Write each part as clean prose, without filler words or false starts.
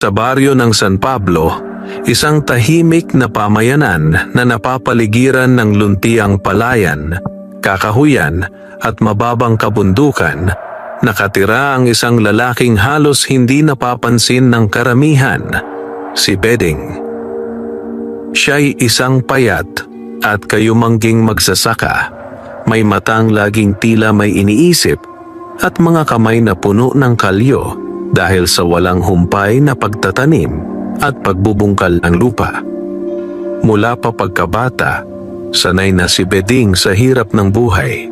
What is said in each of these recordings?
Sa baryo ng San Pablo, isang tahimik na pamayanan na napapaligiran ng luntiang palayan, kakahuyan at mababang kabundukan, nakatira ang isang lalaking halos hindi napapansin ng karamihan, si Beding. Siya'y isang payat at kayumangging magsasaka, may matang laging tila may iniisip at mga kamay na puno ng kalyo dahil sa walang humpay na pagtatanim at pagbubungkal ng lupa. Mula pa pagkabata, sanay na si Beding sa hirap ng buhay.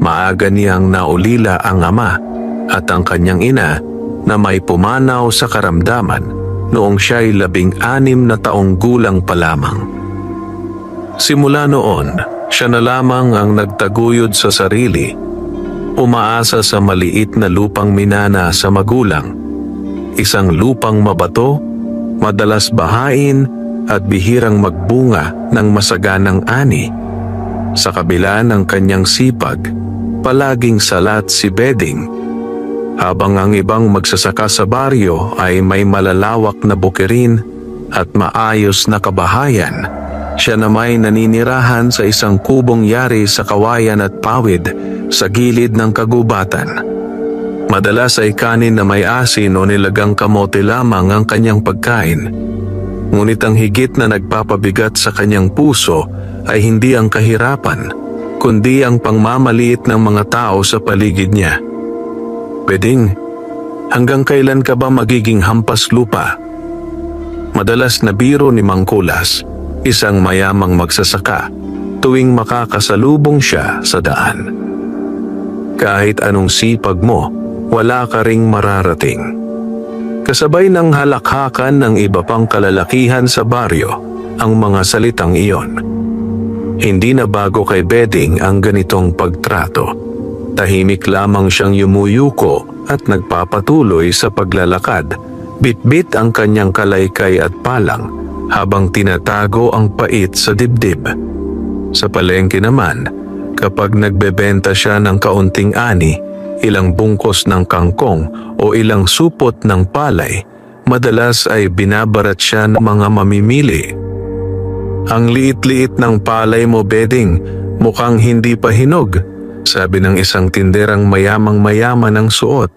Maaga niyang naulila ang ama at ang kanyang ina na may pumanaw sa karamdaman noong siya'y 16 na taong gulang pa lamang. Simula noon, siya na lamang ang nagtaguyod sa sarili, umaasa sa maliit na lupang minana sa magulang, isang lupang mabato, madalas bahain at bihirang magbunga ng masaganang ani. Sa kabila ng kanyang sipag, palaging salat si Beding, habang ang ibang magsasaka sa baryo ay may malalawak na bukirin at maayos na kabahayan. Siya na may naninirahan sa isang kubong yari sa kawayan at pawid sa gilid ng kagubatan. Madalas ay kanin na may asin o nilagang kamote lamang ang kanyang pagkain. Ngunit ang higit na nagpapabigat sa kanyang puso ay hindi ang kahirapan, kundi ang pangmamaliit ng mga tao sa paligid niya. Beding, hanggang kailan ka ba magiging hampas lupa? Madalas na biro ni Mang Kulas, isang mayamang magsasaka, tuwing makakasalubong siya sa daan. Kahit anong sipag mo, wala ka ring mararating. Kasabay ng halakhakan ng iba pang kalalakihan sa baryo ang mga salitang iyon. Hindi na bago kay Beding ang ganitong pagtrato. Tahimik lamang siyang yumuyuko at nagpapatuloy sa paglalakad, bitbit ang kanyang kalaykay at palang habang tinatago ang pait sa dibdib. Sa palengke naman, kapag nagbebenta siya ng kaunting ani, ilang bungkos ng kangkong o ilang supot ng palay, madalas ay binabarat siya ng mga mamimili. "Ang liit-liit ng palay mo, Beding, mukhang hindi pa hinog," sabi ng isang tinderang mayamang-mayaman ng suot.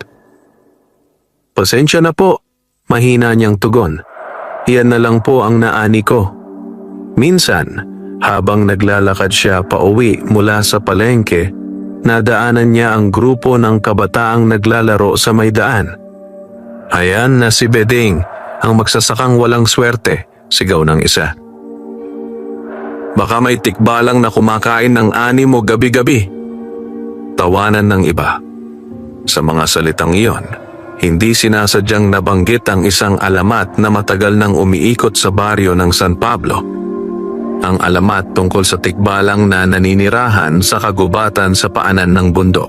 "Pasensya na po," mahina niyang tugon. "Iyan na lang po ang naani ko." Minsan, habang naglalakad siya pauwi mula sa palengke, nadaanan niya ang grupo ng kabataang naglalaro sa may daan. "Ayan na si Beding, ang magsasakang walang swerte," sigaw ng isa. "Baka may tikbalang na kumakain ng ani mo gabi-gabi," tawanan ng iba. Sa mga salitang iyon, hindi sinasadyang nabanggit ang isang alamat na matagal nang umiikot sa baryo ng San Pablo. Ang alamat tungkol sa tikbalang na naninirahan sa kagubatan sa paanan ng bundok.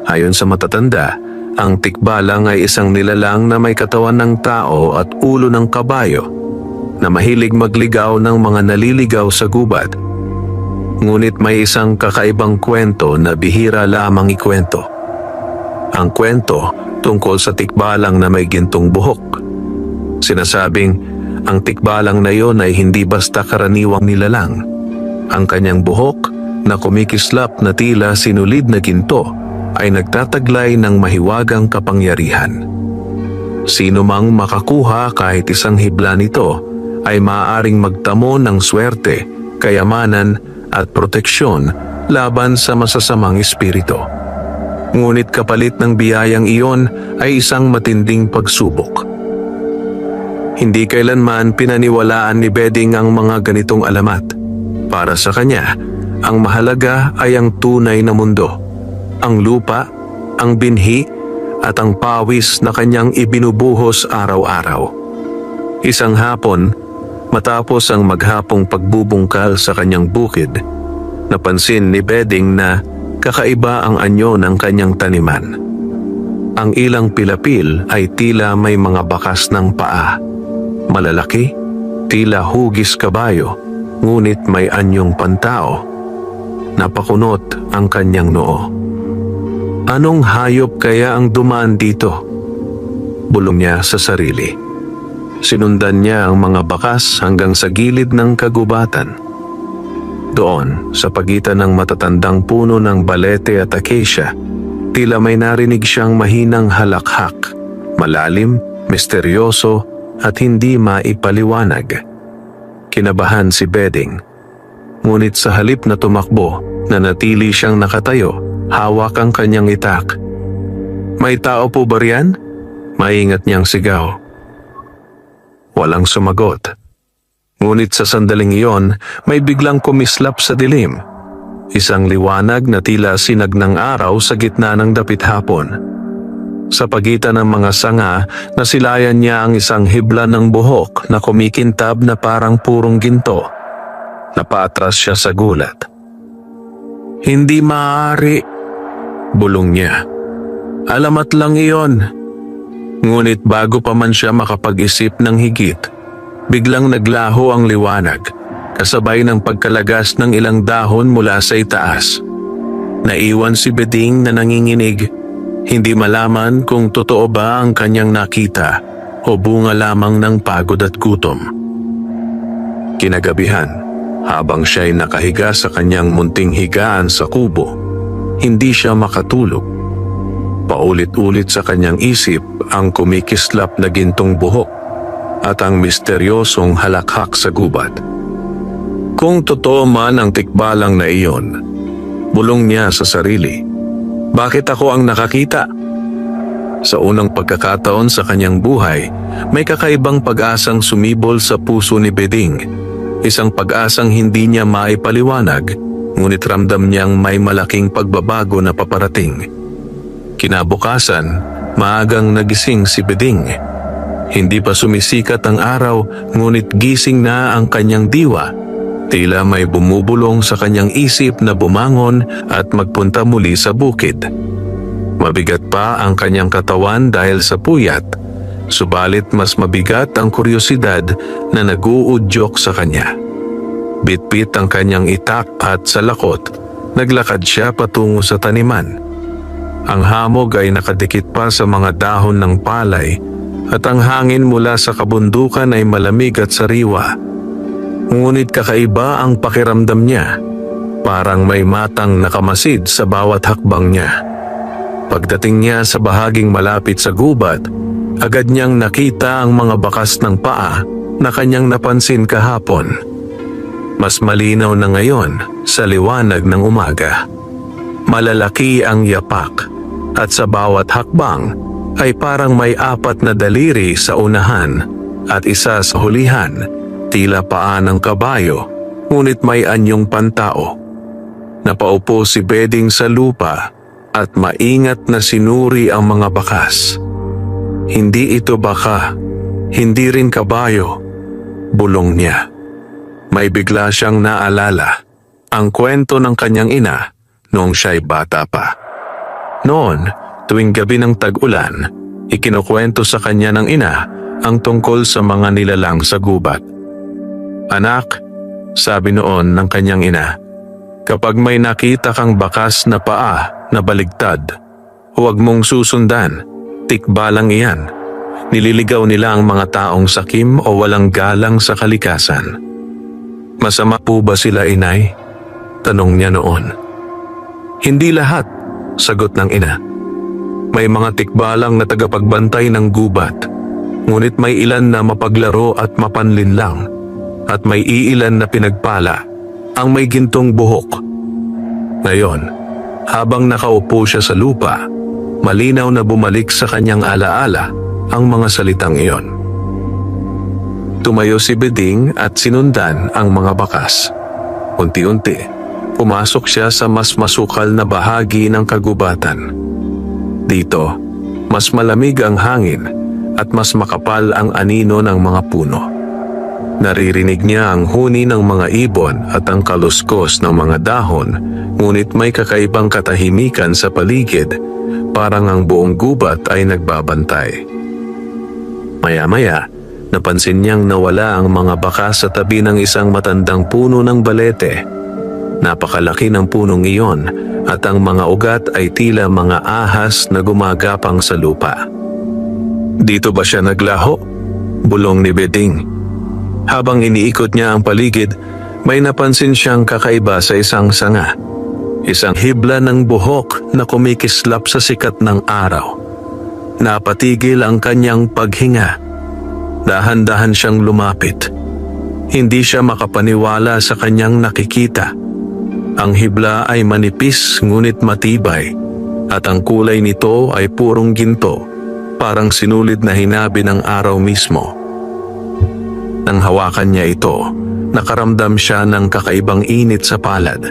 Ayon sa matatanda, ang tikbalang ay isang nilalang na may katawan ng tao at ulo ng kabayo na mahilig magligaw ng mga naliligaw sa gubat. Ngunit may isang kakaibang kwento na bihira lamang ikwento. Ang kwento tungkol sa tikbalang na may gintong buhok. Sinasabing ang tikbalang na iyon ay hindi basta karaniwang nilalang. Ang kanyang buhok na kumikislap na tila sinulid na ginto ay nagtataglay ng mahiwagang kapangyarihan. Sino mang makakuha kahit isang hibla nito ay maaaring magtamo ng swerte, kayamanan at proteksyon laban sa masasamang espiritu. Ngunit kapalit ng biyayang iyon ay isang matinding pagsubok. Hindi kailanman pinaniwalaan ni Beding ang mga ganitong alamat. Para sa kanya, ang mahalaga ay ang tunay na mundo, ang lupa, ang binhi at ang pawis na kanyang ibinubuhos araw-araw. Isang hapon, matapos ang maghapong pagbubungkal sa kanyang bukid, napansin ni Beding na kakaiba ang anyo ng kanyang taniman. Ang ilang pilapil ay tila may mga bakas ng paa. Malalaki, tila hugis kabayo, ngunit may anyong pantao. Napakunot ang kanyang noo. Anong hayop kaya ang dumaan dito? bulong niya sa sarili. Sinundan niya ang mga bakas hanggang sa gilid ng kagubatan. Doon, sa pagitan ng matatandang puno ng balete at acacia, tila may narinig siyang mahinang halakhak, malalim, misteryoso at hindi maipaliwanag. Kinabahan si Beding. Ngunit sa halip na tumakbo, nanatili siyang nakatayo, hawak ang kanyang itak. "May tao po ba riyan?" Maingat niyang sigaw. Walang sumagot. Ngunit sa sandaling iyon, may biglang kumislap sa dilim. Isang liwanag na tila sinag ng araw sa gitna ng dapit hapon. Sa pagitan ng mga sanga, nasilayan niya ang isang hibla ng buhok na kumikintab na parang purong ginto. Napaatras siya sa gulat. "Hindi maaari," bulong niya. "Alamat lang iyon." Ngunit bago pa man siya makapag-isip ng higit, biglang naglaho ang liwanag, kasabay ng pagkalagas ng ilang dahon mula sa itaas. Naiwan si Beding na nanginginig, hindi malaman kung totoo ba ang kanyang nakita o bunga lamang ng pagod at gutom. Kinagabihan, habang siya'y nakahiga sa kanyang munting higaan sa kubo, hindi siya makatulog. Paulit-ulit sa kanyang isip ang kumikislap na gintong buhok at ang misteryosong halakhak sa gubat. Kung totoo man ang tikbalang na iyon, bulong niya sa sarili, bakit ako ang nakakita? Sa unang pagkakataon sa kanyang buhay, may kakaibang pag-asang sumibol sa puso ni Beding. Isang pag-asang hindi niya maipaliwanag, ngunit ramdam niyang may malaking pagbabago na paparating. Kinabukasan, maagang nagising si Beding. Hindi pa sumisikat ang araw, ngunit gising na ang kanyang diwa. Tila may bumubulong sa kanyang isip na bumangon at magpunta muli sa bukid. Mabigat pa ang kanyang katawan dahil sa puyat, subalit mas mabigat ang kuryosidad na nag-uudyok sa kanya. Bitbit ang kanyang itak at sa lakot, naglakad siya patungo sa taniman. Ang hamog ay nakadikit pa sa mga dahon ng palay at ang hangin mula sa kabundukan ay malamig at sariwa. Ngunit kakaiba ang pakiramdam niya, parang may matang nakamasid sa bawat hakbang niya. Pagdating niya sa bahaging malapit sa gubat, agad niyang nakita ang mga bakas ng paa na kanyang napansin kahapon. Mas malinaw na ngayon sa liwanag ng umaga. Malalaki ang yapak at sa bawat hakbang ay parang may 4 na daliri sa unahan at isa sa hulihan, tila paa ng kabayo, ngunit may anyong pantao. Napaupo si Beding sa lupa at maingat na sinuri ang mga bakas. Hindi ito baka, hindi rin kabayo, bulong niya. May bigla siyang naalala, ang kwento ng kanyang ina noong siya'y bata pa. Noon, tuwing gabi ng tag-ulan, ikinukwento sa kanya ng ina ang tungkol sa mga nilalang sa gubat. "Anak," sabi noon ng kanyang ina, "kapag may nakita kang bakas na paa na baligtad, huwag mong susundan, tikbalang iyan. Nililigaw nila ang mga taong sakim o walang galang sa kalikasan." "Masama po ba sila, inay?" tanong niya noon. "Hindi lahat," sagot ng ina. "May mga tikbalang na tagapagbantay ng gubat, ngunit may ilan na mapaglaro at mapanlinlang, at may iilan na pinagpala, ang may gintong buhok." Ngayon, habang nakaupo siya sa lupa, malinaw na bumalik sa kanyang alaala ang mga salitang iyon. Tumayo si Beding at sinundan ang mga bakas. Unti-unti, pumasok siya sa mas masukal na bahagi ng kagubatan. Dito, mas malamig ang hangin at mas makapal ang anino ng mga puno. Naririnig niya ang huni ng mga ibon at ang kaluskos ng mga dahon, ngunit may kakaibang katahimikan sa paligid, parang ang buong gubat ay nagbabantay. Maya-maya, napansin niyang nawala ang mga bakas sa tabi ng isang matandang puno ng balete. Napakalaki ng punong iyon at ang mga ugat ay tila mga ahas na gumagapang sa lupa. Dito ba siya naglaho? Bulong ni Beding. Habang iniikot niya ang paligid, may napansin siyang kakaiba sa isang sanga. Isang hibla ng buhok na kumikislap sa sikat ng araw. Napatigil ang kanyang paghinga. Dahan-dahan siyang lumapit. Hindi siya makapaniwala sa kanyang nakikita. Ang hibla ay manipis ngunit matibay at ang kulay nito ay purong ginto, parang sinulid na hinabi ng araw mismo. Nang hawakan niya ito, nakaramdam siya ng kakaibang init sa palad.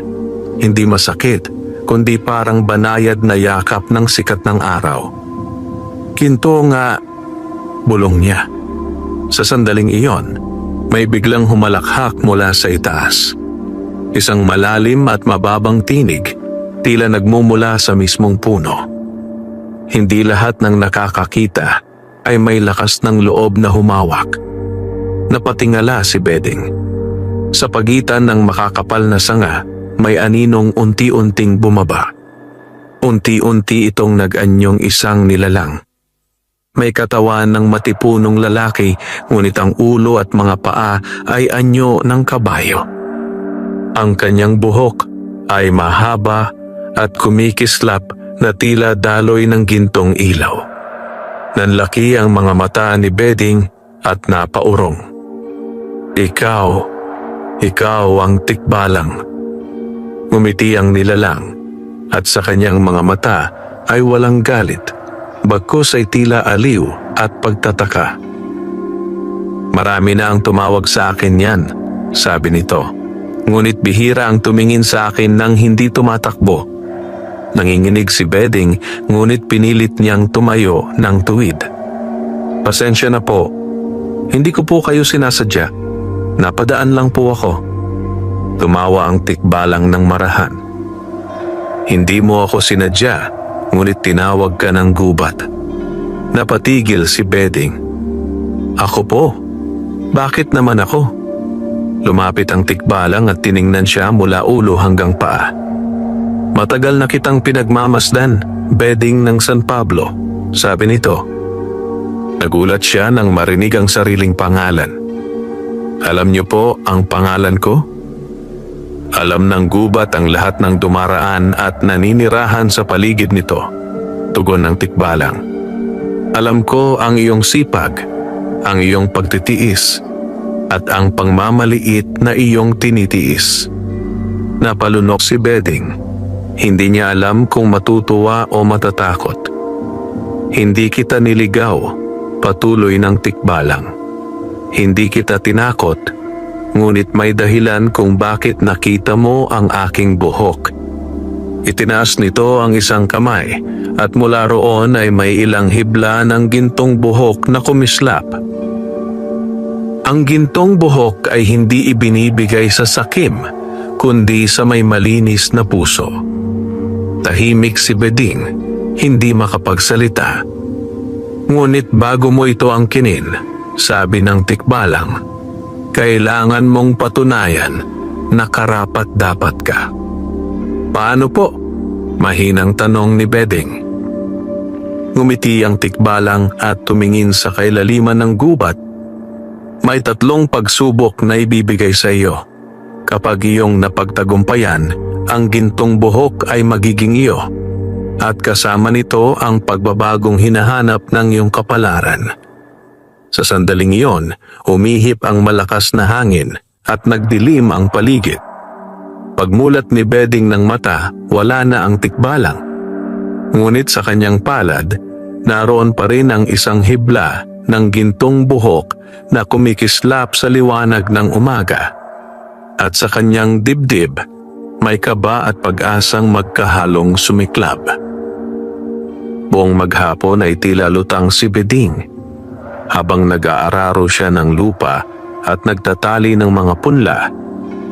Hindi masakit, kundi parang banayad na yakap ng sikat ng araw. Ginto nga, bulong niya. Sa sandaling iyon, may biglang humalakhak mula sa itaas. Isang malalim at mababang tinig, tila nagmumula sa mismong puno. Hindi lahat ng nakakakita ay may lakas ng loob na humawak. Napatingala si Beding. Sa pagitan ng makakapal na sanga, may aninong unti-unting bumaba. Unti-unti itong nag-anyong isang nilalang. May katawan ng matipunong lalaki, ngunit ang ulo at mga paa ay anyo ng kabayo. Ang kanyang buhok ay mahaba at kumikislap na tila daloy ng gintong ilaw. Nanlaki ang mga mata ni Beding at napaurong. Ikaw ang tikbalang. Ngumiti ang nilalang at sa kanyang mga mata ay walang galit, bagkus ay tila aliw at pagtataka. Marami na ang tumawag sa akin yan, sabi nito. Ngunit bihira ang tumingin sa akin nang hindi tumatakbo. Nanginginig si Beding, ngunit pinilit niyang tumayo ng tuwid. Pasensya na po. Hindi ko po kayo sinasadya. Napadaan lang po ako. Tumawa ang tikbalang ng marahan. Hindi mo ako sinadya, ngunit tinawag ka ng gubat. Napatigil si Beding. Ako po? Bakit naman ako? Lumapit ang tikbalang at tiningnan siya mula ulo hanggang paa. Matagal na kitang pinagmamasdan, Beding ng San Pablo, sabi nito. Nagulat siya nang marinig ang sariling pangalan. Alam niyo po ang pangalan ko? Alam ng gubat ang lahat ng dumaraan at naninirahan sa paligid nito, tugon ng tikbalang. Alam ko ang iyong sipag, ang iyong pagtitiis, at ang pangmamaliit na iyong tinitiis. Napalunok si Beding. Hindi niya alam kung matutuwa o matatakot. Hindi kita niligaw, patuloy ng tikbalang. Hindi kita tinakot, ngunit may dahilan kung bakit nakita mo ang aking buhok. Itinaas nito ang isang kamay at mula roon ay may ilang hibla ng gintong buhok na kumislap. Ang gintong buhok ay hindi ibinibigay sa sakim, kundi sa may malinis na puso. Tahimik si Beding, hindi makapagsalita. Ngunit bago mo ito angkinin, sabi ng tikbalang, kailangan mong patunayan na karapat-dapat ka. Paano po? Mahinang tanong ni Beding. Ngumiti ang tikbalang at tumingin sa kailaliman ng gubat. May 3 pagsubok na ibibigay sa iyo. Kapag iyong napagtagumpayan, ang gintong buhok ay magiging iyo. At kasama nito ang pagbabagong hinahanap ng iyong kapalaran. Sa sandaling iyon, umihip ang malakas na hangin at nagdilim ang paligid. Pagmulat ni Beding ng mata, wala na ang tikbalang. Ngunit sa kanyang palad, naroon pa rin ang isang hibla ng gintong buhok na kumikislap sa liwanag ng umaga. At sa kanyang dibdib, may kaba at pag-asang magkahalong sumiklab. Buong maghapon ay tila lutang si Beding. Habang nag-aararo siya ng lupa at nagtatali ng mga punla,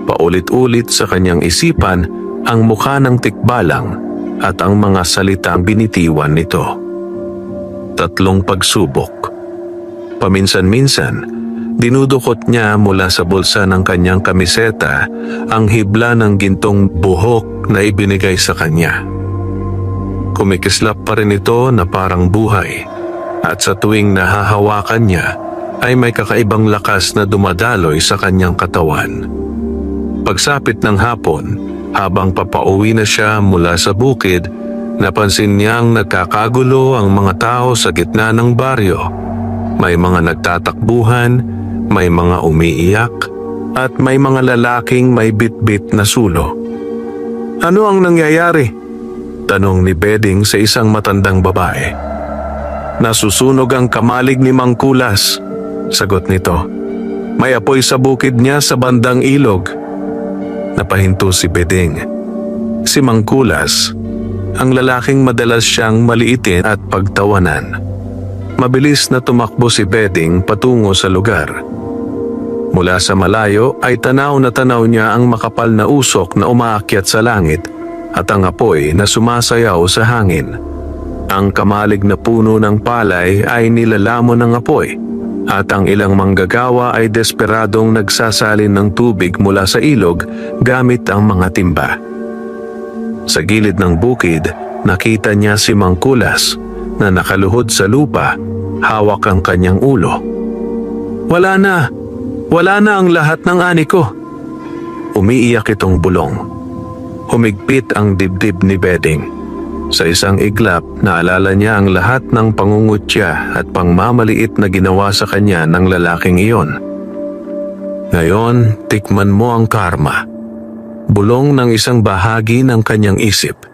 paulit-ulit sa kanyang isipan ang mukha ng tikbalang at ang mga salitang binitiwan nito. 3 pagsubok. Paminsan-minsan, dinudukot niya mula sa bulsa ng kanyang kamiseta ang hibla ng gintong buhok na ibinigay sa kanya. Kumikislap pa rin ito na parang buhay. At sa tuwing nahahawakan niya, ay may kakaibang lakas na dumadaloy sa kanyang katawan. Pagsapit ng hapon, habang papauwi na siya mula sa bukid, napansin niyang nagkakagulo ang mga tao sa gitna ng baryo. May mga nagtatakbuhan, may mga umiiyak, at may mga lalaking may bitbit na sulo. "Ano ang nangyayari?" tanong ni Beding sa isang matandang babae. "Nasusunog ang kamalig ni Mang Kulas," sagot nito. "May apoy sa bukid niya sa bandang ilog." Napahinto si Beding. Si Mang Kulas, ang lalaking madalas siyang maliitin at pagtawanan. Mabilis na tumakbo si Beding patungo sa lugar. Mula sa malayo ay tanaw na tanaw niya ang makapal na usok na umaakyat sa langit at ang apoy na sumasayaw sa hangin. Ang kamalig na puno ng palay ay nilalamon ng apoy at ang ilang manggagawa ay desperadong nagsasalin ng tubig mula sa ilog gamit ang mga timba. Sa gilid ng bukid, nakita niya si Mang Kulas na nakaluhod sa lupa, hawak ang kanyang ulo. Wala na ang lahat ng ani ko." Umiiyak itong bulong. Humigpit ang dibdib ni Beding. Sa isang iglap, naalala niya ang lahat ng pangungutya at pangmamaliit na ginawa sa kanya ng lalaking iyon. "Ngayon, tikman mo ang karma." Bulong ng isang bahagi ng kanyang isip.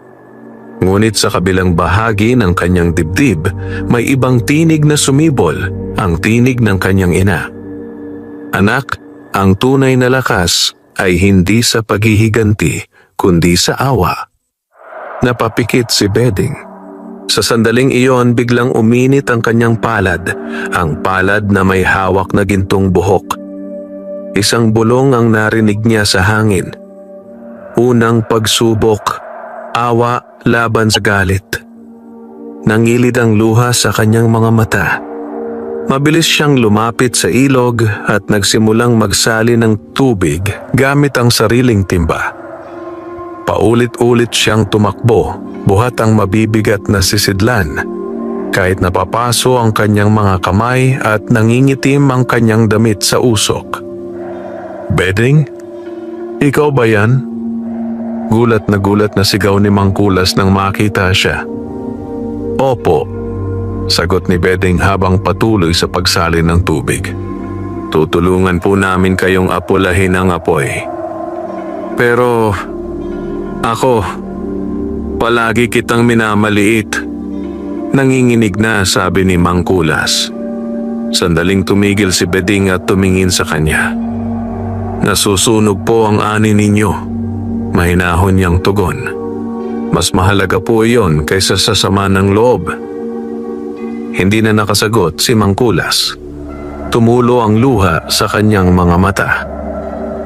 Ngunit sa kabilang bahagi ng kanyang dibdib, may ibang tinig na sumibol, ang tinig ng kanyang ina. "Anak, ang tunay na lakas ay hindi sa paghihiganti, kundi sa awa." Napapikit si Beding. Sa sandaling iyon, biglang uminit ang kanyang palad, ang palad na may hawak na gintong buhok. Isang bulong ang narinig niya sa hangin. Unang pagsubok, awa laban sa galit. Nangilid ang luha sa kanyang mga mata. Mabilis siyang lumapit sa ilog at nagsimulang magsali ng tubig gamit ang sariling timba. Paulit-ulit siyang tumakbo, buhat ang mabibigat na sisidlan. Kahit napapaso ang kanyang mga kamay at nangingitim ang kanyang damit sa usok. "Beding? Ikaw ba yan?" Gulat na sigaw ni Mang Kulas nang makita siya. "Opo," sagot ni Beding habang patuloy sa pagsali ng tubig. "Tutulungan po namin kayong apulahin ang apoy. Pero ako, palagi kitang minamaliit." Nanginginig na, sabi ni Mang Kulas. Sandaling tumigil si Beding at tumingin sa kanya. "Nasusunog po ang ani ninyo," mahinahon niyang tugon. "Mas mahalaga po iyon kaysa sa sama ng loob." Hindi na nakasagot si Mang Kulas. Tumulo ang luha sa kanyang mga mata.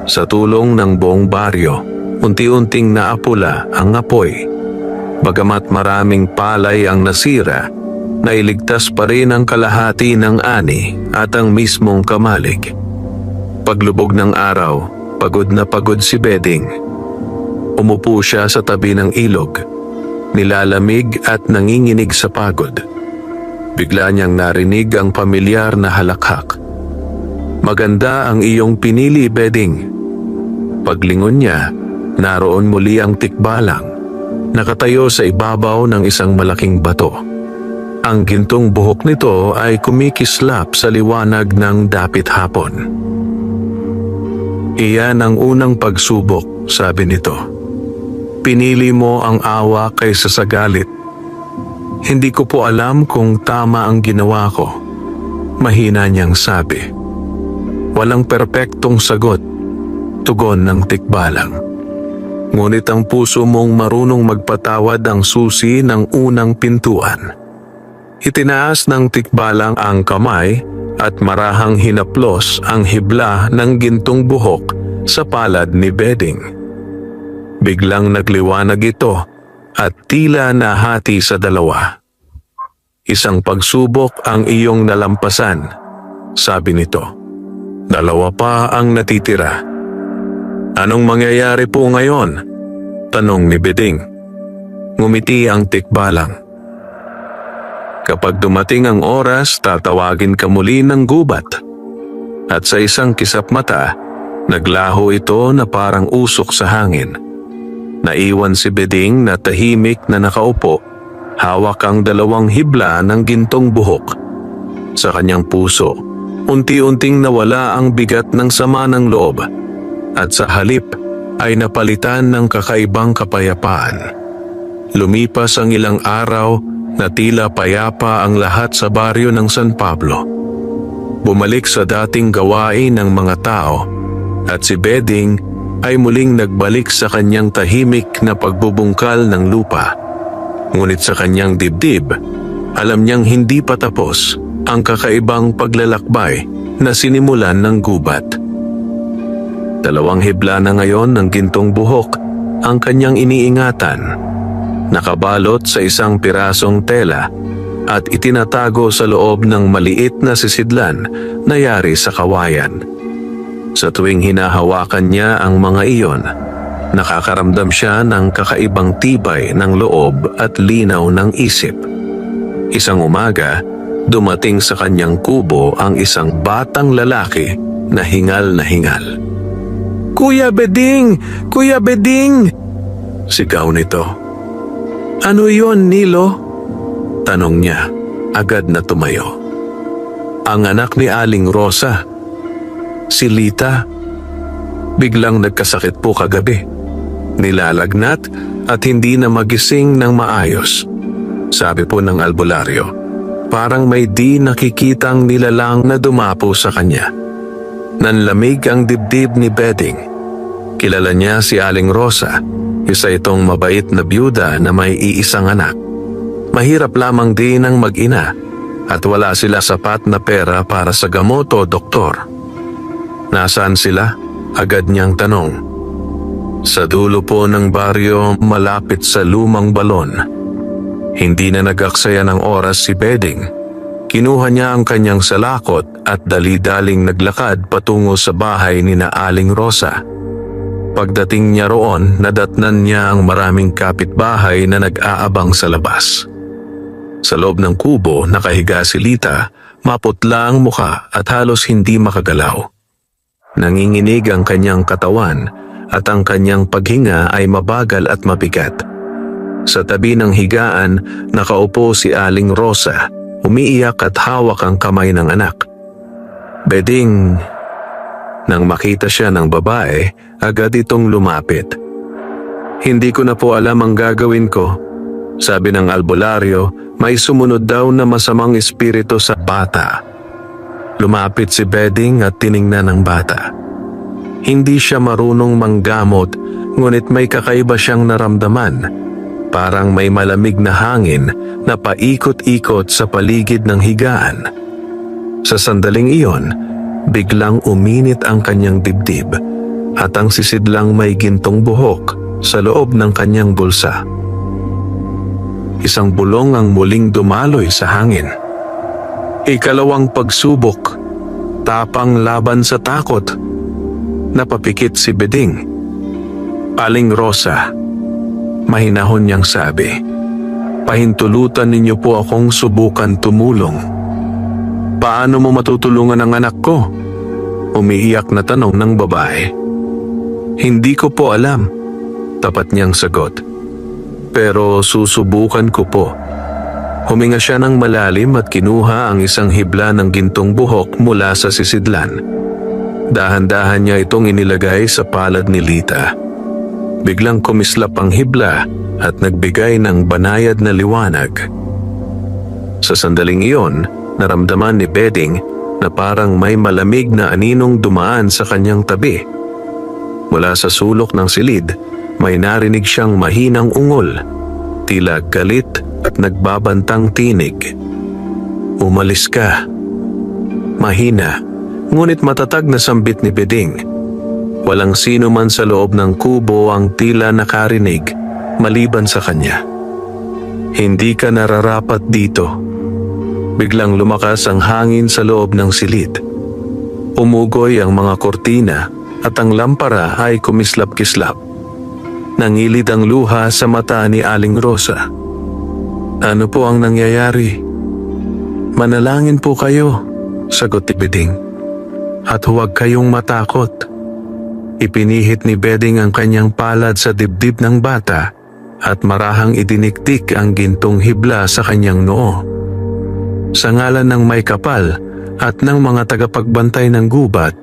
Sa tulong ng buong baryo, unti-unting naapula ang apoy. Bagamat maraming palay ang nasira, nailigtas pa rin ang kalahati ng ani at ang mismong kamalig. Paglubog ng araw, pagod na pagod si Beding. Umupo siya sa tabi ng ilog, nilalamig at nanginginig sa pagod. Bigla niyang narinig ang pamilyar na halakhak. "Maganda ang iyong pinili, Beding." Paglingon niya, naroon muli ang tikbalang, nakatayo sa ibabaw ng isang malaking bato. Ang gintong buhok nito ay kumikislap sa liwanag ng dapit hapon. "Iyan ang unang pagsubok," sabi nito. "Pinili mo ang awa kaysa sa galit." "Hindi ko po alam kung tama ang ginawa ko," mahina niyang sabi. Walang perpektong sagot, tugon ng tikbalang. Ngunit ang puso mong marunong magpatawad ang susi ng unang pintuan. Itinaas ng tikbalang ang kamay at marahang hinaplos ang hibla ng gintong buhok sa palad ni Beding. Biglang nagliwanag ito at tila nahati sa dalawa. "Isang pagsubok ang iyong nalampasan," sabi nito. "Dalawa pa ang natitira." "Anong mangyayari po ngayon?" tanong ni Beding. Ngumiti ang tikbalang. Kapag dumating ang oras, tatawagin ka muli ng gubat. At sa isang kisap mata, naglaho ito na parang usok sa hangin. Naiwan si Beding na tahimik na nakaupo, hawak ang 2 hibla ng gintong buhok. Sa kanyang puso, unti-unting nawala ang bigat ng sama ng loob, at sa halip ay napalitan ng kakaibang kapayapaan. Lumipas ang ilang araw na tila payapa ang lahat sa baryo ng San Pablo. Bumalik sa dating gawain ng mga tao, at si Beding ay muling nagbalik sa kanyang tahimik na pagbubungkal ng lupa. Ngunit sa kanyang dibdib, alam niyang hindi pa tapos ang kakaibang paglalakbay na sinimulan ng gubat. 2 hibla na ngayon ng gintong buhok ang kanyang iniingatan, nakabalot sa isang pirasong tela at itinatago sa loob ng maliit na sisidlan na yari sa kawayan. Sa tuwing hinahawakan niya ang mga iyon, nakakaramdam siya ng kakaibang tibay ng loob at linaw ng isip. Isang umaga, dumating sa kanyang kubo ang isang batang lalaki na hingal na hingal. "Kuya Beding! Kuya Beding!" sigaw nito. "Ano yon, Nilo?" tanong niya, agad na tumayo. "Ang anak ni Aling Rosa, si Lita. Biglang nagkasakit po kagabi. Nilalagnat at hindi na magising ng maayos," sabi po ng albularyo. Parang may di nakikitang nilalang na dumapo sa kanya. Nanlamig ang dibdib ni Beding. Kilala niya si Aling Rosa, isa itong mabait na byuda na may iisang anak. Mahirap lamang din ang mag-ina at wala sila sapat na pera para sa gamot o doktor. "Nasaan sila?" agad niyang tanong. "Sa dulo po ng baryo, malapit sa lumang balon." Hindi na nag-aksaya ng oras si Beding. Kinuha niya ang kanyang salakot at dali-daling naglakad patungo sa bahay ni na Aling Rosa. Pagdating niya roon, nadatnan niya ang maraming kapitbahay na nag-aabang sa labas. Sa loob ng kubo, nakahiga si Lita, maputla ang muka at halos hindi makagalaw. Nanginginig ang kanyang katawan at ang kanyang paghinga ay mabagal at mabigat. Sa tabi ng higaan, nakaupo si Aling Rosa, umiiyak at hawak ang kamay ng anak. "Beding!" Nang makita siya ng babae, agad itong lumapit. "Hindi ko na po alam ang gagawin ko," sabi ng albularyo. May sumunod daw na masamang espiritu sa bata. Lumapit si Beding at tiningnan ang bata. Hindi siya marunong manggamot, ngunit may kakaiba siyang naramdaman. Parang may malamig na hangin na paikot-ikot sa paligid ng higaan. Sa sandaling iyon, biglang uminit ang kanyang dibdib at ang sisidlang may gintong buhok sa loob ng kanyang bulsa. Isang bulong ang muling dumaloy sa hangin. Ikalawang pagsubok, tapang laban sa takot. Napapikit si Beding. "Aling Rosa," mahinahon niyang sabi, "pahintulutan ninyo po akong subukan tumulong." "Paano mo matutulungan ang anak ko?" umiiyak na tanong ng babae. "Hindi ko po alam," tapat niyang sagot. "Pero susubukan ko po." Huminga siya ng malalim at kinuha ang isang hibla ng gintong buhok mula sa sisidlan. Dahan-dahan niya itong inilagay sa palad ni Lita. Biglang kumislap ang hibla at nagbigay ng banayad na liwanag. Sa sandaling iyon, naramdaman ni Beding na parang may malamig na aninong dumaan sa kanyang tabi. Mula sa sulok ng silid, may narinig siyang mahinang ungol, tila galit at nagbabantang tinig. "Umalis ka." Mahina, ngunit matatag na sambit ni Beding. Walang sino man sa loob ng kubo ang tila nakarinig maliban sa kanya. "Hindi ka nararapat dito." Biglang lumakas ang hangin sa loob ng silid. Umugoy ang mga kortina at ang lampara ay kumislap-kislap. Nangilid ang luha sa mata ni Aling Rosa. "Ano po ang nangyayari?" Manalangin po kayo, sagot ni Beding. At huwag kayong matakot. Ipinihit ni Beding ang kanyang palad sa dibdib ng bata at marahang idinikdik ang gintong hibla sa kanyang noo. Sa ngalan ng may kapal at ng mga tagapagbantay ng gubat,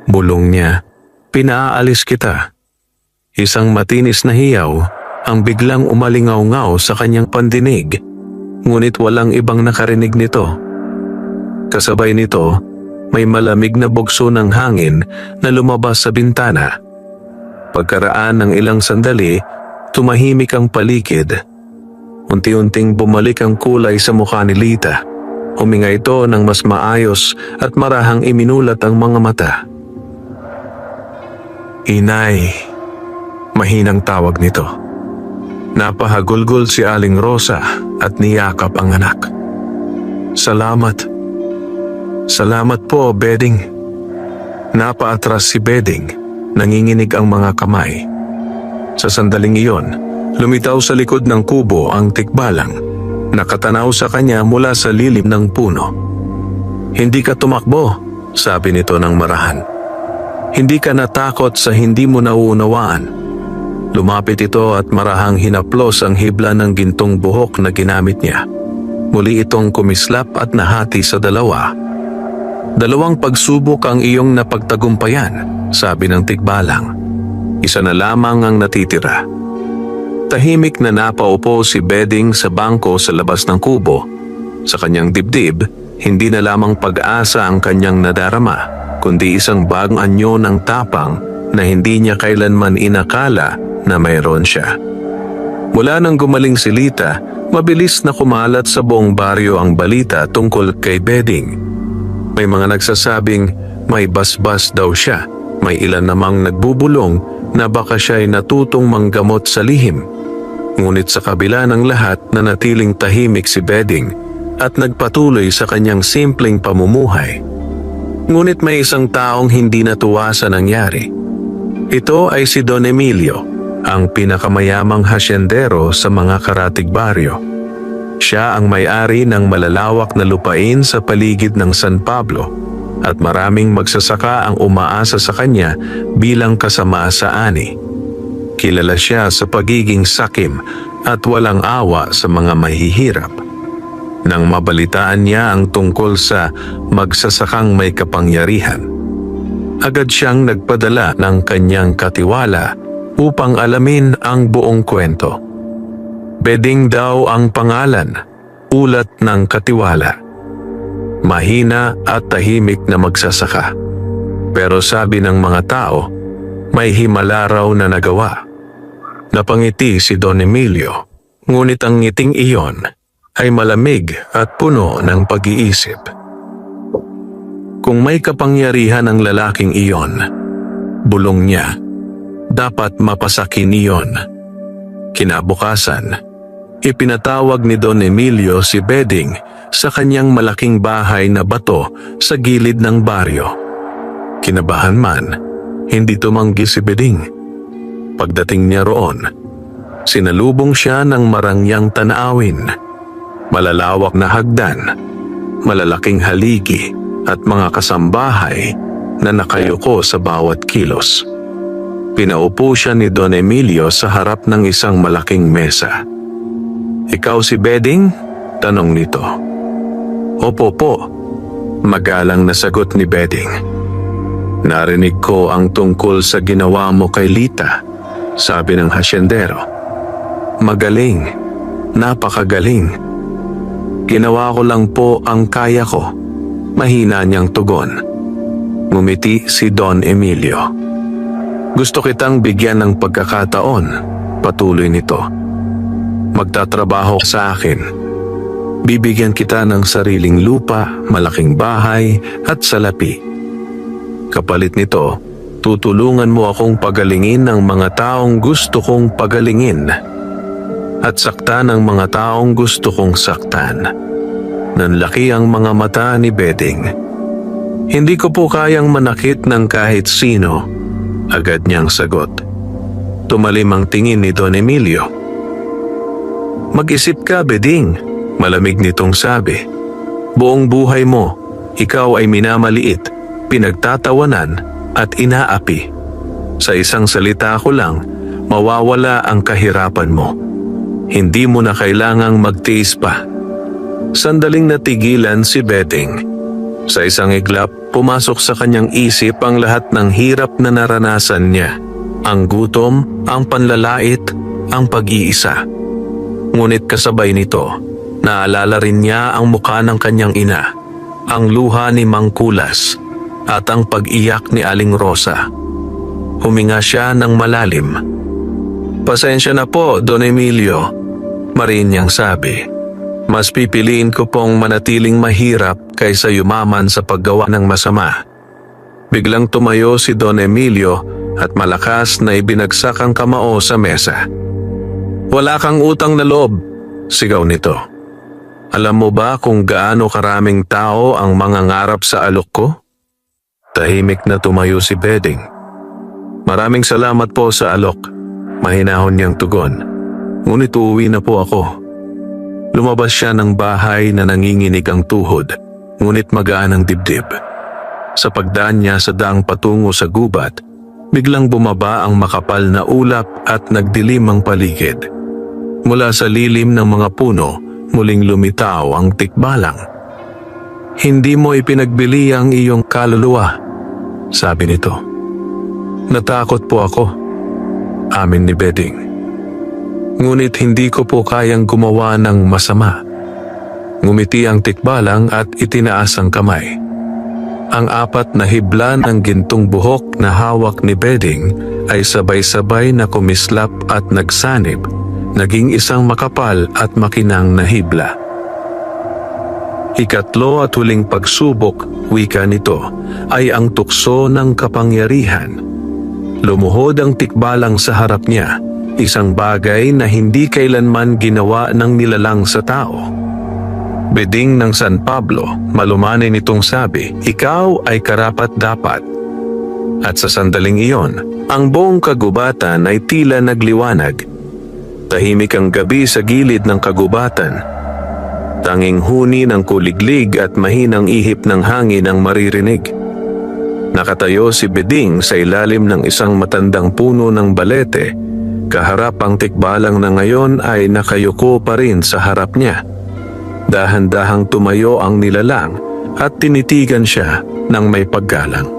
bulong niya, pinaalis kita. Isang matinis na hiyaw ang biglang umalingaw-ngaw sa kanyang pandinig, ngunit walang ibang nakarinig nito. Kasabay nito, may malamig na bugso ng hangin na lumabas sa bintana. Pagkaraan ng ilang sandali, tumahimik ang paligid. Unti-unting bumalik ang kulay sa mukha ni Lita. Huminga ito ng mas maayos at marahang iminulat ang mga mata. Inay, mahinang tawag nito. Napahagulgol si Aling Rosa at niyakap ang anak. Salamat. Salamat po, Beding. Napaatras si Beding, nanginginig ang mga kamay. Sa sandaling iyon, lumitaw sa likod ng kubo ang tikbalang. Nakatanaw sa kanya mula sa lilim ng puno. Hindi ka tumakbo, sabi nito ng marahan. Hindi ka natakot sa hindi mo nauunawaan. Lumapit ito at marahang hinaplos ang hibla ng gintong buhok na ginamit niya. Muli itong kumislap at nahati sa dalawa. Dalawang pagsubok ang iyong napagtagumpayan, sabi ng tikbalang. Isa na lamang ang natitira. Tahimik na napaupo si Beding sa bangko sa labas ng kubo. Sa kanyang dibdib, hindi na lamang pag-asa ang kanyang nadarama, kundi isang bagong anyo ng tapang na hindi niya kailanman inakala na mayroon siya. Mula nang gumaling si Lita, mabilis na kumalat sa buong baryo ang balita tungkol kay Beding. May mga nagsasabing may basbas daw siya, may ilan namang nagbubulong na baka siya ay natutong manggamot sa lihim. Ngunit sa kabila ng lahat nanatiling tahimik si Beding at nagpatuloy sa kanyang simpleng pamumuhay. Ngunit may isang taong hindi natuwa sa nangyari. Ito ay si Don Emilio, ang pinakamayamang hasyendero sa mga karatig baryo. Siya ang may-ari ng malalawak na lupain sa paligid ng San Pablo at maraming magsasaka ang umaasa sa kanya bilang kasama sa ani. Kilala siya sa pagiging sakim at walang awa sa mga mahihirap. Nang mabalitaan niya ang tungkol sa magsasakang may kapangyarihan, agad siyang nagpadala ng kanyang katiwala upang alamin ang buong kwento. Beding daw ang pangalan, ulat ng katiwala. Mahina at tahimik na magsasaka. Pero sabi ng mga tao, may himala raw na nagawa. Napangiti si Don Emilio, ngunit ang ngiting iyon ay malamig at puno ng pag-iisip. Kung may kapangyarihan ang lalaking iyon, bulong niya, dapat mapasakin iyon. Kinabukasan, ipinatawag ni Don Emilio si Beding sa kanyang malaking bahay na bato sa gilid ng baryo. Kinabahan man, hindi tumanggi si Beding. Pagdating niya roon, sinalubong siya ng marangyang tanawin, malalawak na hagdan, malalaking haligi at mga kasambahay na nakayuko sa bawat kilos. Pinaupo siya ni Don Emilio sa harap ng isang malaking mesa. Ikaw si Beding? Tanong nito. Opo po, magalang na sagot ni Beding. Narinig ko ang tungkol sa ginawa mo kay Lita, sabi ng hasyendero. Magaling, napakagaling. Ginawa ko lang po ang kaya ko, mahina niyang tugon. Ngumiti si Don Emilio. Gusto kitang bigyan ng pagkakataon, patuloy nito. Magtatrabaho sa akin. Bibigyan kita ng sariling lupa, malaking bahay at salapi. Kapalit nito, tutulungan mo akong pagalingin ng mga taong gusto kong pagalingin at saktan ng mga taong gusto kong saktan. Nanlaki ang mga mata ni Beding. Hindi ko po kayang manakit ng kahit sino, agad niyang sagot. Tumalim ang tingin ni Don Emilio. Mag-isip ka, Beding, malamig nitong sabi. Buong buhay mo, ikaw ay minamaliit, pinagtatawanan at inaapi. Sa isang salita ko lang, mawawala ang kahirapan mo. Hindi mo na kailangang magtiis pa. Sandaling natigilan si Beding. Sa isang iglap, pumasok sa kanyang isip ang lahat ng hirap na naranasan niya. Ang gutom, ang panlalait, ang pag-iisa. Ngunit kasabay nito, naalala rin niya ang mukha ng kanyang ina, ang luha ni Mang Kulas, at ang pag-iyak ni Aling Rosa. Huminga siya ng malalim. "Pasensya na po, Don Emilio," mariin niyang sabi. "Mas pipiliin ko pong manatiling mahirap kaysa yumaman sa paggawa ng masama." Biglang tumayo si Don Emilio at malakas na ibinagsak ang kamao sa mesa. "Wala kang utang na loob," sigaw nito. "Alam mo ba kung gaano karaming tao ang mangangarap sa alok ko?" Tahimik na tumayo si Beding. "Maraming salamat po sa alok," mahinahon niyang tugon. "Ngunit uuwi na po ako." Lumabas siya ng bahay na nanginginig ang tuhod, ngunit magaan ang dibdib. Sa pagdaan niya sa daang patungo sa gubat, biglang bumaba ang makapal na ulap at nagdilim ang paligid. Mula sa lilim ng mga puno, muling lumitaw ang tikbalang. "Hindi mo ipinagbili ang iyong kaluluwa," sabi nito. "Natakot po ako," amin ni Beding. "Ngunit hindi ko po kayang gumawa ng masama." Ngumiti ang tikbalang at itinaas ang kamay. Ang 4 na hibla ng gintong buhok na hawak ni Beding ay sabay-sabay na kumislap at nagsanib, naging isang makapal at makinang na hibla. Ikatlo at huling pagsubok, wika nito, ay ang tukso ng kapangyarihan. Lumuhod ang tikbalang sa harap niya, isang bagay na hindi kailanman ginawa ng nilalang sa tao. "Beding ng San Pablo," malumanay nitong sabi, "ikaw ay karapat-dapat." At sa sandaling iyon, ang buong kagubatan ay tila nagliwanag. Tahimik ang gabi sa gilid ng kagubatan. Tanging huni ng kuliglig at mahinang ihip ng hangin ang maririnig. Nakatayo si Beding sa ilalim ng isang matandang puno ng balete. Kaharap ang tikbalang na ngayon ay nakayuko pa rin sa harap niya. Dahan-dahang tumayo ang nilalang at tinitigan siya ng may paggalang.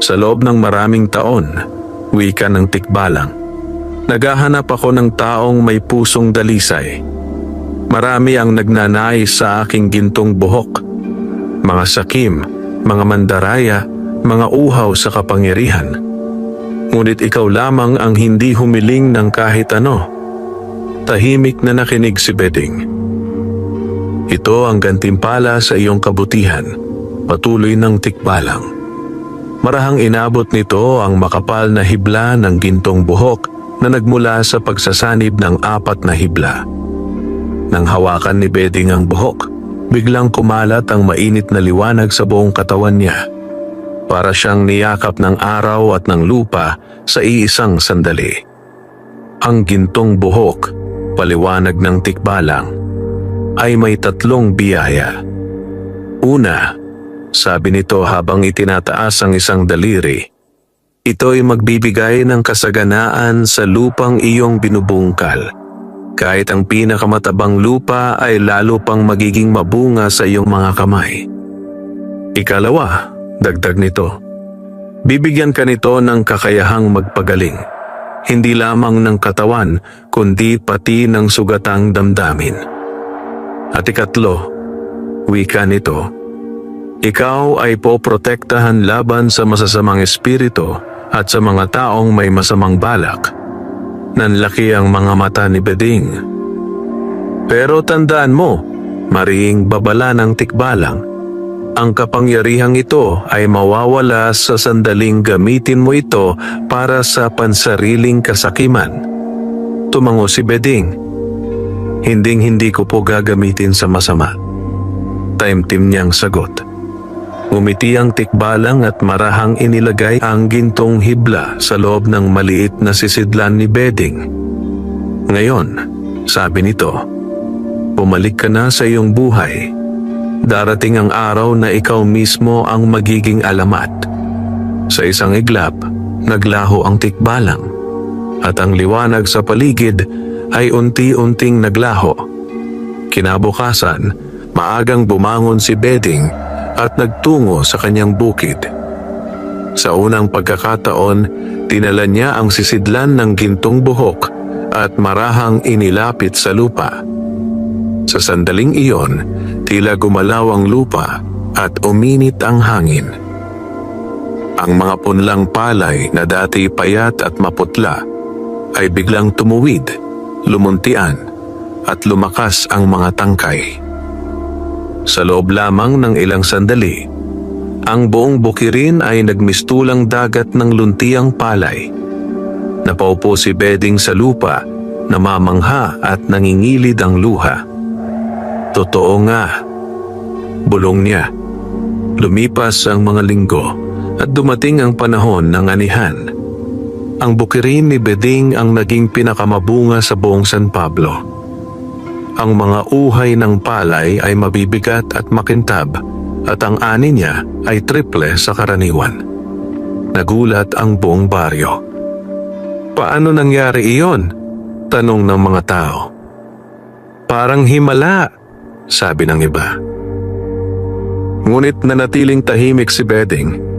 "Sa loob ng maraming taon," wika ng tikbalang, "naghahanap ako ng taong may pusong dalisay. Marami ang nagnanais sa aking gintong buhok. Mga sakim, mga mandaraya, mga uhaw sa kapangyarihan. Ngunit ikaw lamang ang hindi humiling ng kahit ano." Tahimik na nakinig si Beding. "Ito ang gantimpala sa iyong kabutihan," patuloy ng tikbalang. Marahang inabot nito ang makapal na hibla ng gintong buhok na nagmula sa pagsasanib ng 4 na hibla. Nang hawakan ni Beding ang buhok, biglang kumalat ang mainit na liwanag sa buong katawan niya. Para siyang niyakap ng araw at ng lupa sa iisang sandali. Ang gintong buhok, paliwanag ng tikbalang, ay may 3 biyaya. Una, sabi nito habang itinataas ang isang daliri, ito'y magbibigay ng kasaganaan sa lupang iyong binubungkal. Kahit ang pinakamatabang lupa ay lalo pang magiging mabunga sa iyong mga kamay. Ikalawa, dagdag nito, bibigyan ka nito ng kakayahang magpagaling, hindi lamang ng katawan, kundi pati ng sugatang damdamin. At ikatlo, wika nito, ikaw ay poprotektahan laban sa masasamang espiritu at sa mga taong may masamang balak. Nanlaki ang mga mata ni Beding. Pero tandaan mo, mariing babala ng tikbalang, ang kapangyarihang ito ay mawawala sa sandaling gamitin mo ito para sa pansariling kasakiman. Tumango si Beding. Hinding-hindi ko po gagamitin sa masama. Taimtim niyang sagot. Ngumiti ang tikbalang at marahang inilagay ang gintong hibla sa loob ng maliit na sisidlan ni Beding. Ngayon, sabi nito, bumalik ka na sa iyong buhay. Darating ang araw na ikaw mismo ang magiging alamat. Sa isang iglap, naglaho ang tikbalang, at ang liwanag sa paligid ay unti-unting naglaho. Kinabukasan, maagang bumangon si Beding at nagtungo sa kanyang bukid. Sa unang pagkakataon, dinala niya ang sisidlan ng gintong buhok at marahang inilapit sa lupa. Sa sandaling iyon, tila gumalaw ang lupa at uminit ang hangin. Ang mga punlang palay na dati payat at maputla ay biglang tumuwid, lumuntian at lumakas ang mga tangkay. Sa loob lamang ng ilang sandali, ang buong bukirin ay nagmistulang dagat ng luntiang palay. Napaupo si Beding sa lupa, namamangha at nangingilid ang luha. Totoo nga, bulong niya. Lumipas ang mga linggo at dumating ang panahon ng anihan. Ang bukirin ni Beding ang naging pinakamabunga sa buong San Pablo. Ang mga uhay ng palay ay mabibigat at makintab at ang ani niya ay triple sa karaniwan. Nagulat ang buong baryo. Paano nangyari iyon? Tanong ng mga tao. Parang himala, sabi ng iba. Ngunit nanatiling tahimik si Beding.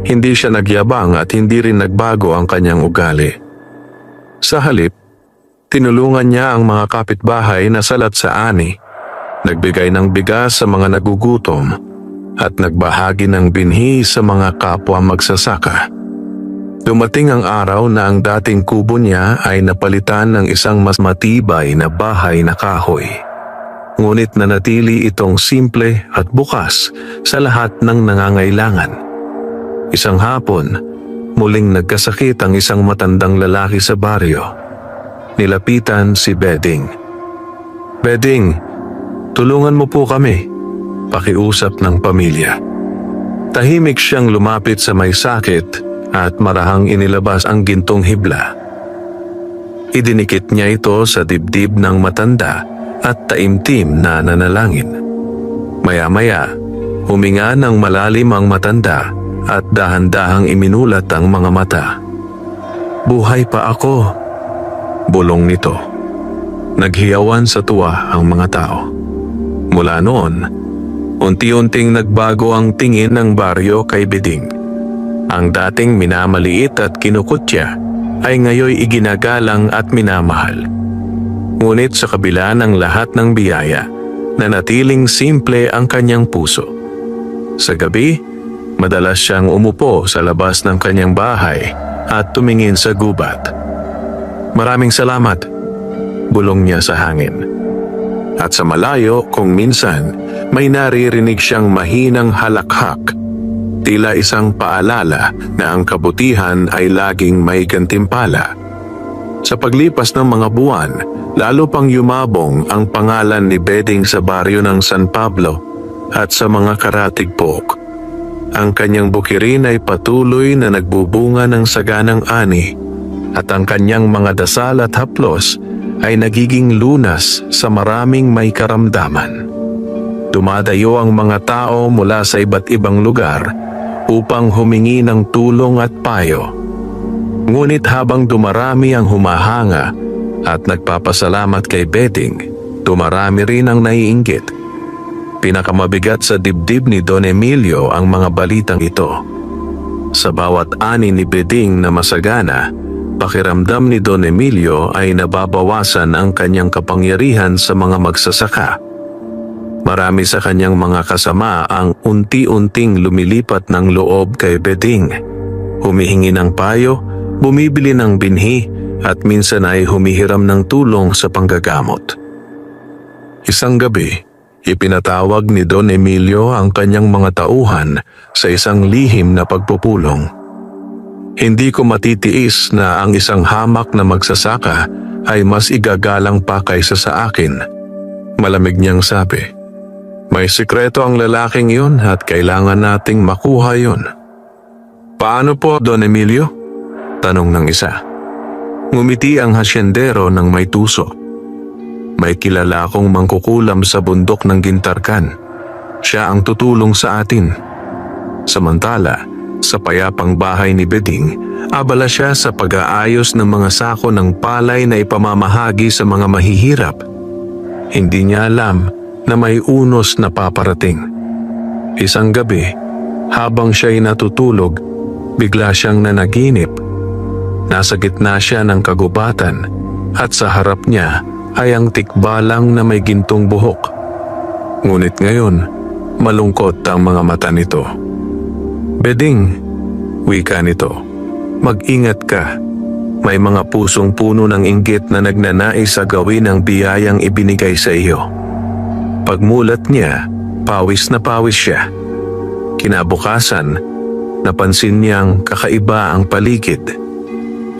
Hindi siya nagyabang at hindi rin nagbago ang kanyang ugali. Sa halip, tinulungan niya ang mga kapitbahay na salat sa ani, nagbigay ng bigas sa mga nagugutom, at nagbahagi ng binhi sa mga kapwa magsasaka. Dumating ang araw na ang dating kubo niya ay napalitan ng isang mas matibay na bahay na kahoy. Ngunit nanatili itong simple at bukas sa lahat ng nangangailangan. Isang hapon, muling nagkasakit ang isang matandang lalaki sa baryo. Nilapitan si Beding. Beding, tulungan mo po kami. Pakiusap ng pamilya. Tahimik siyang lumapit sa may sakit at marahang inilabas ang gintong hibla. Idinikit niya ito sa dibdib ng matanda at taimtim na nanalangin. Maya-maya, huminga ng malalim ang matanda at dahan-dahang iminulat ang mga mata. Buhay pa ako, bulong nito. Naghiyawan sa tuwa ang mga tao. Mula noon, unti-unting nagbago ang tingin ng baryo kay Beding. Ang dating minamaliit at kinukutya ay ngayoy iginagalang at minamahal. Ngunit sa kabila ng lahat ng biyaya, nanatiling simple ang kanyang puso. Sa gabi, madalas siyang umupo sa labas ng kanyang bahay at tumingin sa gubat. Maraming salamat, bulong niya sa hangin. At sa malayo kung minsan, may naririnig siyang mahinang halakhak. Tila isang paalala na ang kabutihan ay laging may gantimpala. Sa paglipas ng mga buwan, lalo pang yumabong ang pangalan ni Beding sa baryo ng San Pablo at sa mga karatigpok. Ang kanyang bukirin ay patuloy na nagbubunga ng saganang ani at ang kanyang mga dasal at haplos ay nagiging lunas sa maraming may karamdaman. Dumadayo ang mga tao mula sa iba't ibang lugar upang humingi ng tulong at payo. Ngunit habang dumarami ang humahanga at nagpapasalamat kay Beding, dumarami rin ang naiinggit. Pinakamabigat sa dibdib ni Don Emilio ang mga balitang ito. Sa bawat ani ni Beding na masagana, pakiramdam ni Don Emilio ay nababawasan ang kanyang kapangyarihan sa mga magsasaka. Marami sa kanyang mga kasama ang unti-unting lumilipat ng loob kay Beding. Humihingi ng payo, bumibili ng binhi at minsan ay humihiram ng tulong sa panggagamot. Isang gabi, ipinatawag ni Don Emilio ang kanyang mga tauhan sa isang lihim na pagpupulong. Hindi ko matitiis na ang isang hamak na magsasaka ay mas igagalang pa kaysa sa akin. Malamig niyang sabi. May sikreto ang lalaking yun at kailangan nating makuha yun. Paano po, Don Emilio? Tanong ng isa. Ngumiti ang hasyendero ng may tuso. May kilala akong mangkukulam sa bundok ng Gintarkan. siya ang tutulong sa atin. Samantala, sa payapang bahay ni Beding, abala siya sa pag-aayos ng mga sako ng palay na ipamamahagi sa mga mahihirap. Hindi niya alam na may unos na paparating. Isang gabi, habang siya'y natutulog, bigla siyang nanaginip. Nasa gitna siya ng kagubatan at sa harap niya ay ang tikbalang na may gintong buhok. Ngunit ngayon, malungkot ang mga mata nito. Beding, wika nito, mag-ingat ka. May mga pusong puno ng inggit na nagnanais sa gawin ang biyayang ibinigay sa iyo. Pagmulat niya, pawis na pawis siya. Kinabukasan, napansin niyang kakaiba ang paligid.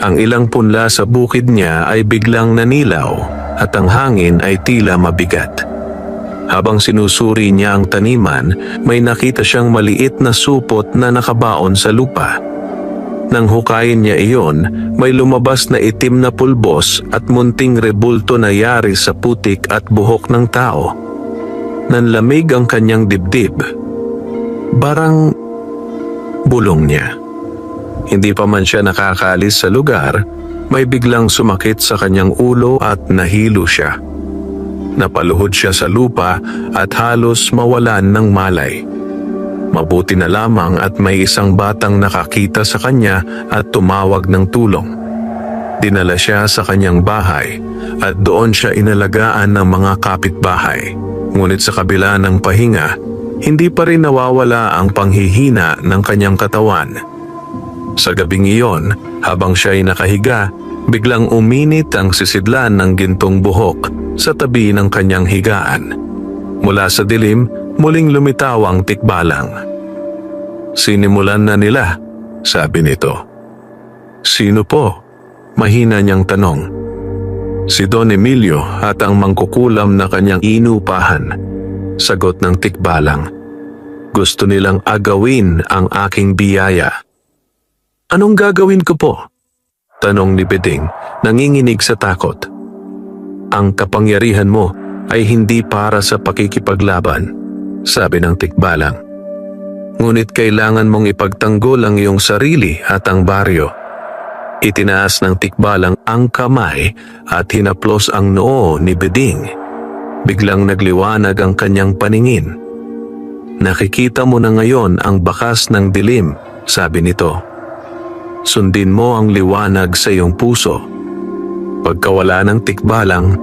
Ang ilang punla sa bukid niya ay biglang nanilaw at ang hangin ay tila mabigat. Habang sinusuri niya ang taniman, may nakita siyang maliit na supot na nakabaon sa lupa. Nang hukayin niya iyon, may lumabas na itim na pulbos at munting rebulto na yari sa putik at buhok ng tao. Nanlamig ang kanyang dibdib. Barang bulong niya. Hindi pa man siya nakakaalis sa lugar, may biglang sumakit sa kanyang ulo at nahilo siya. Napaluhod siya sa lupa at halos mawalan ng malay. Mabuti na lamang at may isang batang nakakita sa kanya at tumawag ng tulong. Dinala siya sa kanyang bahay at doon siya inalagaan ng mga kapitbahay. Ngunit sa kabila ng pahinga, hindi pa rin nawawala ang panghihina ng kanyang katawan. Sa gabing iyon, habang siya ay nakahiga, biglang uminit ang sisidlan ng gintong buhok sa tabi ng kanyang higaan. Mula sa dilim, muling lumitaw ang tikbalang. Sinimulan na nila, sabi nito. Sino po? Mahina niyang tanong. Si Don Emilio at ang mangkukulam na kanyang inupahan, sagot ng tikbalang. Gusto nilang agawin ang aking biyaya. Anong gagawin ko po? Tanong ni Beding, nanginginig sa takot. Ang kapangyarihan mo ay hindi para sa pakikipaglaban, sabi ng tikbalang. Ngunit kailangan mong ipagtanggol ang iyong sarili at ang baryo. Itinaas ng tikbalang ang kamay at hinaplos ang noo ni Beding. Biglang nagliwanag ang kanyang paningin. Nakikita mo na ngayon ang bakas ng dilim, sabi nito. Sundin mo ang liwanag sa iyong puso. Pagkawala ng tikbalang,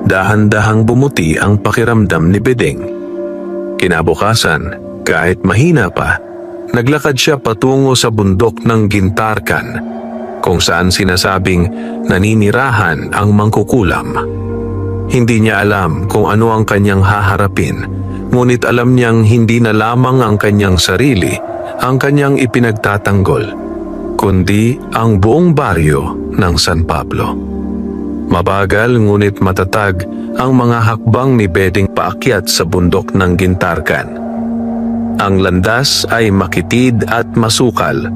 dahan-dahang bumuti ang pakiramdam ni Beding. Kinabukasan, kahit mahina pa, naglakad siya patungo sa bundok ng Gintarkan, kung saan sinasabing naninirahan ang mangkukulam. Hindi niya alam kung ano ang kanyang haharapin, ngunit alam niyang hindi na lamang ang kanyang sarili ang kanyang ipinagtatanggol, kundi ang buong baryo ng San Pablo. Mabagal ngunit matatag ang mga hakbang ni Beding paakyat sa bundok ng Gintarkan. Ang landas ay makitid at masukal,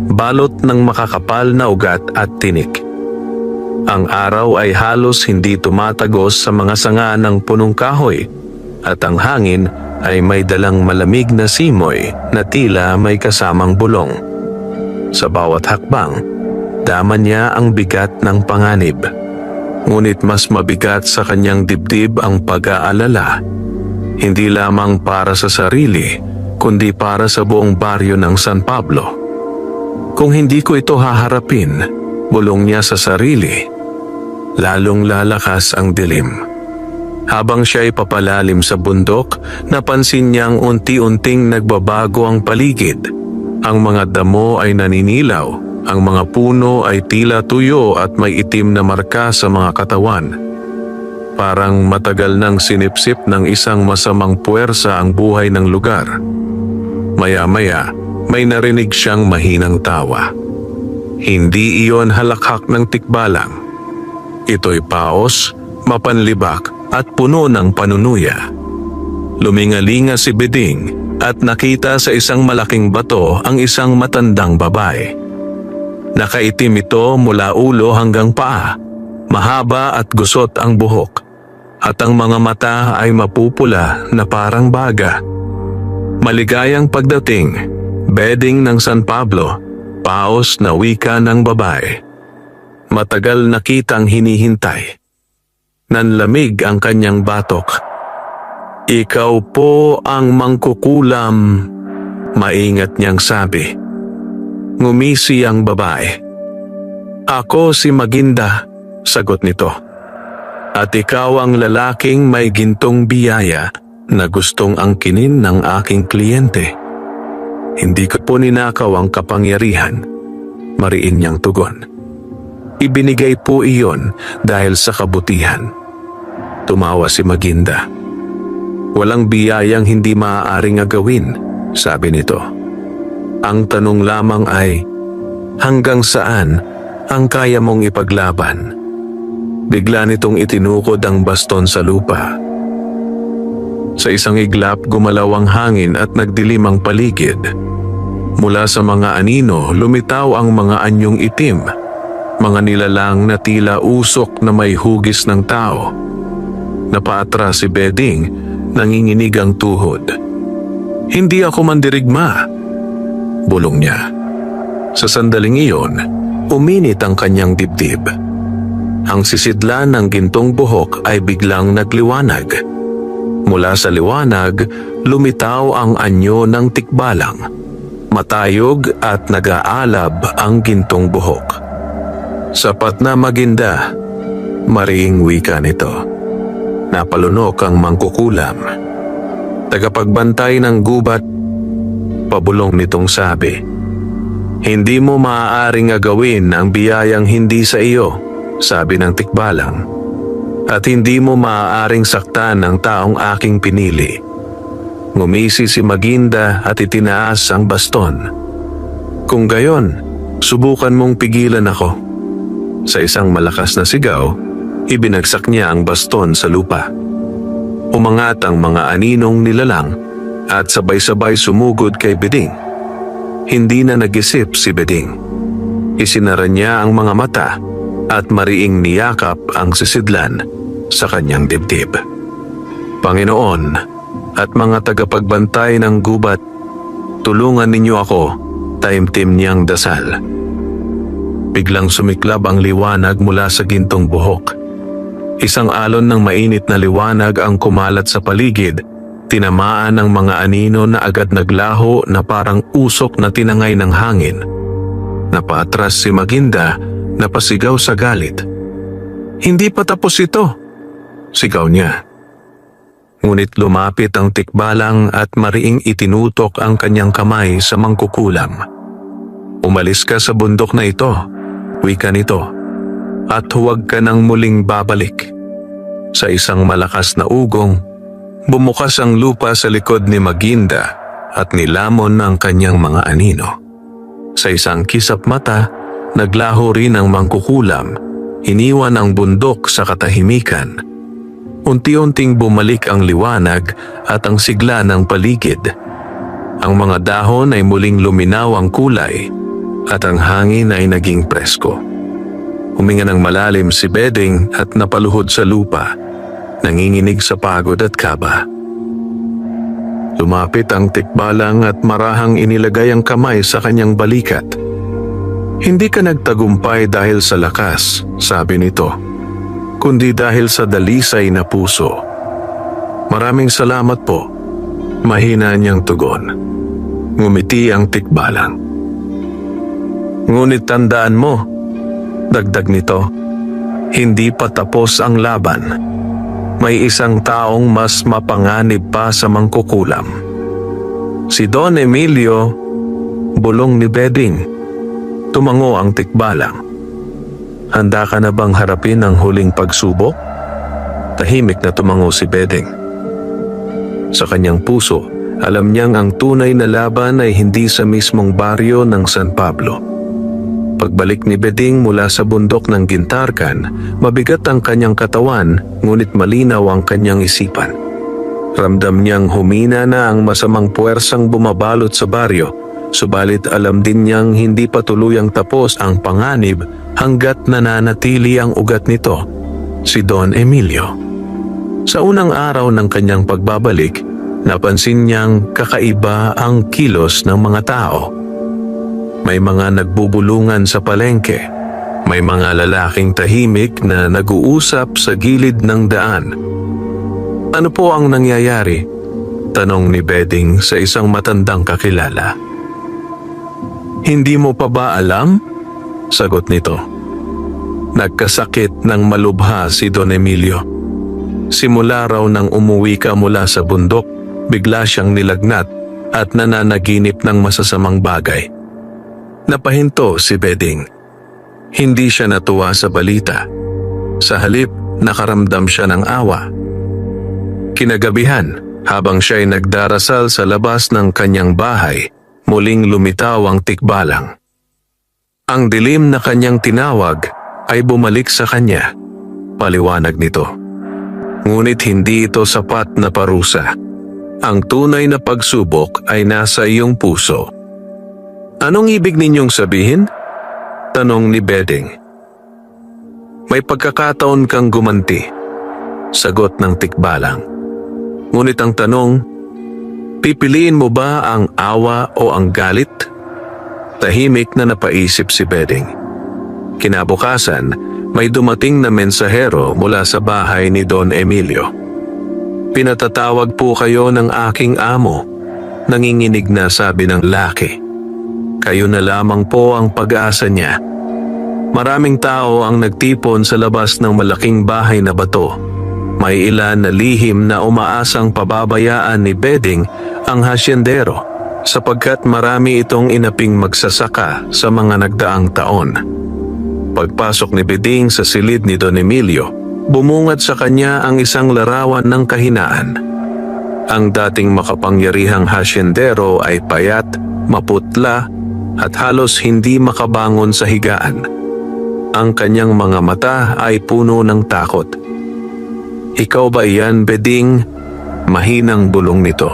balot ng makakapal na ugat at tinik. Ang araw ay halos hindi tumatagos sa mga sanga ng punong kahoy at ang hangin ay may dalang malamig na simoy na tila may kasamang bulong. Sa bawat hakbang, dama niya ang bigat ng panganib. Ngunit mas mabigat sa kanyang dibdib ang pag-aalala, hindi lamang para sa sarili, kundi para sa buong baryo ng San Pablo. Kung hindi ko ito haharapin, bulong niya sa sarili, lalong lalakas ang dilim. Habang siya ay papalalim sa bundok, napansin niyang unti-unting nagbabago ang paligid. Ang mga damo ay naninilaw. Ang mga puno ay tila tuyo at may itim na marka sa mga katawan. Parang matagal nang sinipsip ng isang masamang puwersa ang buhay ng lugar. Maya-maya, may narinig siyang mahinang tawa. Hindi iyon halakhak ng tikbalang. Ito'y paos, mapanlibak at puno ng panunuya. Lumingalinga si Beding at nakita sa isang malaking bato ang isang matandang babae. Nakaitim ito mula ulo hanggang paa, mahaba at gusot ang buhok, at ang mga mata ay mapupula na parang baga. Maligayang pagdating, Beding ng San Pablo, paos na wika ng babae. Matagal na kitang hinihintay. Nanlamig ang kanyang batok. Ikaw po ang mangkukulam, maingat niyang sabi. Ngumisi ang babae. Ako si Maginda, sagot nito. At ikaw ang lalaking may gintong biyaya na gustong angkinin ng aking kliyente. Hindi ko po ninakaw ang kapangyarihan, mariin niyang tugon. Ibinigay po iyon dahil sa kabutihan. Tumawa si Maginda. Walang biyayang hindi maaaring agawin, sabi nito. Ang tanong lamang ay, hanggang saan ang kaya mong ipaglaban? Bigla nitong itinukod ang baston sa lupa. Sa isang iglap, gumalaw ang hangin at nagdilim ang paligid. Mula sa mga anino, lumitaw ang mga anyong itim, mga nilalang na tila usok na may hugis ng tao. Napaatras si Beding, nanginginig ang tuhod. Hindi ako mandirigma, bulong niya. Sa sandaling iyon, uminit ang kanyang dibdib. Ang sisidlan ng gintong buhok ay biglang nagliwanag. Mula sa liwanag, lumitaw ang anyo ng tikbalang. Matayog at nag-aalab ang gintong buhok. Sapat na, Maginda, mariing wika nito. Napalunok ang mangkukulam. Tagapagbantay ng gubat, pabulong nitong sabi. Hindi mo maaaring agawin ang biyayang hindi sa iyo, sabi ng tikbalang. At hindi mo maaaring saktan ang taong aking pinili. Ngumisi si Maginda at itinaas ang baston. Kung gayon, subukan mong pigilan ako. Sa isang malakas na sigaw, ibinagsak niya ang baston sa lupa. Umangat ang mga aninong nilalang at sabay-sabay sumugod kay Beding. Hindi na nag-isip si Beding. Isinara niya ang mga mata at mariing niyakap ang sisidlan sa kanyang dibdib. Panginoon at mga tagapagbantay ng gubat, tulungan ninyo ako, taimtim niyang dasal. Biglang sumiklab ang liwanag mula sa gintong buhok. Isang alon ng mainit na liwanag ang kumalat sa paligid, tinamaan ng mga anino na agad naglaho na parang usok na tinangay ng hangin. Napaatras si Maginda, napasigaw sa galit. Hindi pa tapos ito, sigaw niya. Ngunit lumapit ang tikbalang at mariing itinutok ang kanyang kamay sa mangkukulam. Umalis ka sa bundok na ito, wika nito, at huwag ka nang muling babalik. Sa isang malakas na ugong, bumukas ang lupa sa likod ni Maginda at nilamon ang kanyang mga anino. Sa isang kisap mata, naglaho rin ang mangkukulam, iniwan ang bundok sa katahimikan. Unti-unting bumalik ang liwanag at ang sigla ng paligid. Ang mga dahon ay muling luminaw ang kulay at ang hangin ay naging presko. Huminga ng malalim si Beding at napaluhod sa lupa, nanginginig sa pagod at kaba. Lumapit ang tikbalang at marahang inilagay ang kamay sa kanyang balikat. Hindi ka nagtagumpay dahil sa lakas, sabi nito, kundi dahil sa dalisay na puso. Maraming salamat po, mahina niyang tugon. Ngumiti ang tikbalang. Ngunit tandaan mo, dagdag nito, hindi pa tapos ang laban. May isang taong mas mapanganib pa sa mangkukulam. Si Don Emilio, bulong ni Beding. Tumango ang tikbalang. Handa ka na bang harapin ang huling pagsubok? Tahimik na tumango si Beding. Sa kanyang puso, alam niyang ang tunay na laban ay hindi sa mismong baryo ng San Pablo. Pagbalik ni Beding mula sa bundok ng Gintarkan, mabigat ang kanyang katawan, ngunit malinaw ang kanyang isipan. Ramdam niyang humina na ang masamang puwersang bumabalot sa baryo, subalit alam din niyang hindi pa tuluyang tapos ang panganib hanggat nananatili ang ugat nito, si Don Emilio. Sa unang araw ng kanyang pagbabalik, Napansin niyang kakaiba ang kilos ng mga tao. May mga nagbubulungan sa palengke. May mga lalaking tahimik na nag-uusap sa gilid ng daan. Ano po ang nangyayari? Tanong ni Beding sa isang matandang kakilala. Hindi mo pa ba alam? Sagot nito. Nagkasakit ng malubha si Don Emilio. Simula raw nang umuwi ka mula sa bundok, bigla siyang nilagnat at nananaginip ng masasamang bagay. Napahinto si Beding. Hindi siya natuwa sa balita. Sa halip, nakaramdam siya ng awa. Kinagabihan, habang siya'y nagdarasal sa labas ng kanyang bahay, muling lumitaw ang tikbalang. Ang dilim na kanyang tinawag ay bumalik sa kanya. Paliwanag nito. Ngunit hindi ito sapat na parusa. Ang tunay na pagsubok ay nasa iyong puso. Anong ibig ninyong sabihin? Tanong ni Beding. May pagkakataon kang gumanti. Sagot ng tikbalang. Ngunit ang tanong, pipiliin mo ba ang awa o ang galit? Tahimik na napaisip si Beding. Kinabukasan, may dumating na mensahero mula sa bahay ni Don Emilio. Pinatatawag po kayo ng aking amo, nanginginig na sabi ng laki. Kayo na lamang po ang pag-asa niya. Maraming tao ang nagtipon sa labas ng malaking bahay na bato. May ilan na lihim na umaasang pababayaan ni Beding ang hasyendero sapagkat marami itong inaping magsasaka sa mga nagdaang taon. Pagpasok ni Beding sa silid ni Don Emilio, bumungad sa kanya ang isang larawan ng kahinaan. Ang dating makapangyarihang hasyendero ay payat, maputla at halos hindi makabangon sa higaan. Ang kanyang mga mata ay puno ng takot. Ikaw ba iyan, Beding? Mahinang bulong nito.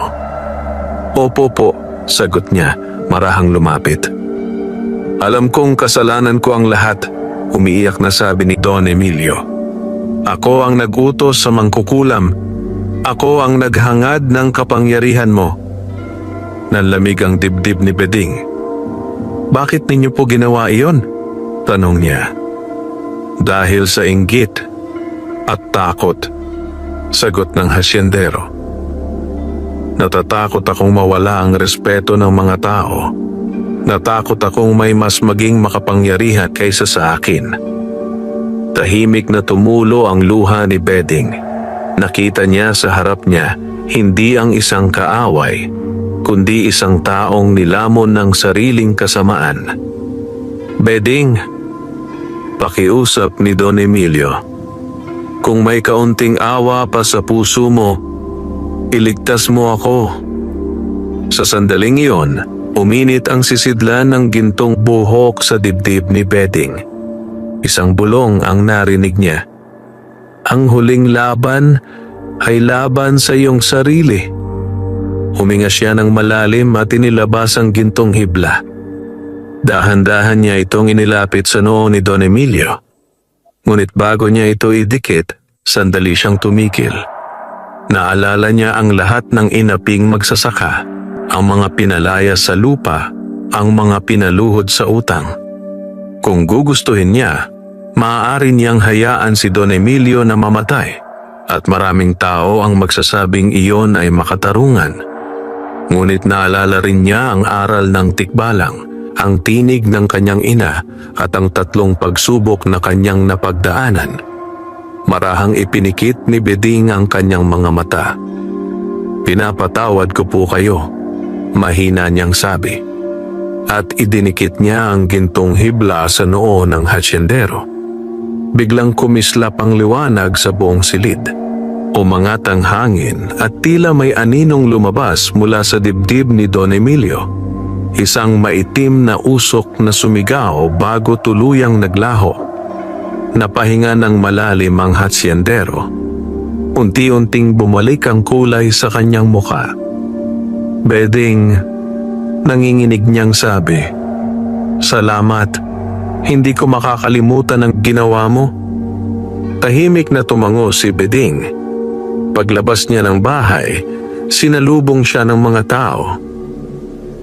Opo po, sagot niya, marahang lumapit. Alam kong kasalanan ko ang lahat, umiiyak na sabi ni Don Emilio. Ako ang nag-utos sa mangkukulam. Ako ang naghangad ng kapangyarihan mo. Nanlamig ang dibdib ni Beding. Bakit ninyo po ginawa iyon? Tanong niya. Dahil sa inggit at takot. Sagot ng hasyendero. Natatakot akong mawala ang respeto ng mga tao. Natakot akong may mas maging makapangyarihan kaysa sa akin. Tahimik na tumulo ang luha ni Beding. Nakita niya sa harap niya hindi ang isang kaaway, kundi isang taong nilamon ng sariling kasamaan. Beding, pakiusap ni Don Emilio. Kung may kaunting awa pa sa puso mo, iligtas mo ako. Sa sandaling iyon, uminit ang sisidlan ng gintong buhok sa dibdib ni Beding. Isang bulong ang narinig niya. Ang huling laban ay laban sa iyong sarili. Huminga siya ng malalim at inilabas ang gintong hibla. Dahan-dahan niya itong inilapit sa noo ni Don Emilio. Ngunit bago niya ito idikit, sandali siyang tumigil. Naalala niya ang lahat ng inaping magsasaka, ang mga pinalaya sa lupa, ang mga pinaluhod sa utang. Kung gugustuhin niya, maaari niyang hayaan si Don Emilio na mamatay at maraming tao ang magsasabing iyon ay makatarungan. Ngunit naalala rin niya ang aral ng tikbalang, ang tinig ng kanyang ina at ang tatlong pagsubok na kanyang napagdaanan. Marahang ipinikit ni Beding ang kanyang mga mata. Pinapatawad ko po kayo, mahina niyang sabi. At idinikit niya ang gintong hibla sa noo ng hasyendero. Biglang kumislap ang liwanag sa buong silid. Umangat ang hangin at tila may aninong lumabas mula sa dibdib ni Don Emilio. Isang maitim na usok na sumigaw bago tuluyang naglaho. Napahinga ng malalim ang hasyendero. Unti-unting bumalik ang kulay sa kanyang muka. Beding, nanginginig niyang sabi, Salamat, hindi ko makakalimutan ang ginawa mo. Tahimik na tumango si Beding. Paglabas niya ng bahay, sinalubong siya ng mga tao.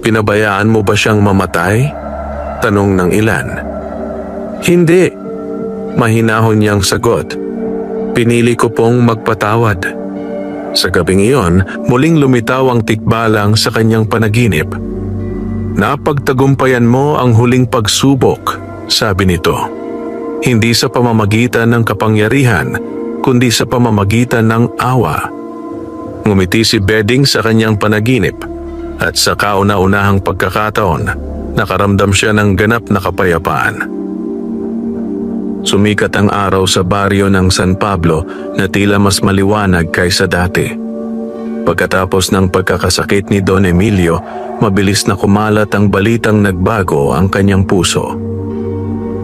Pinabayaan mo ba siyang mamatay? Tanong ng ilan. Hindi. Mahinahon niyang sagot. Pinili ko pong magpatawad. Sa gabing iyon, muling lumitaw ang tikbalang sa kanyang panaginip. Napagtagumpayan mo ang huling pagsubok, sabi nito. Hindi sa pamamagitan ng kapangyarihan, kundi sa pamamagitan ng awa. Ngumiti si Beding sa kanyang panaginip at sa kauna-unahang pagkakataon, nakaramdam siya ng ganap na kapayapaan. Sumikat ang araw sa baryo ng San Pablo na tila mas maliwanag kaysa dati. Pagkatapos ng pagkakasakit ni Don Emilio, mabilis na kumalat ang balitang nagbago ang kanyang puso.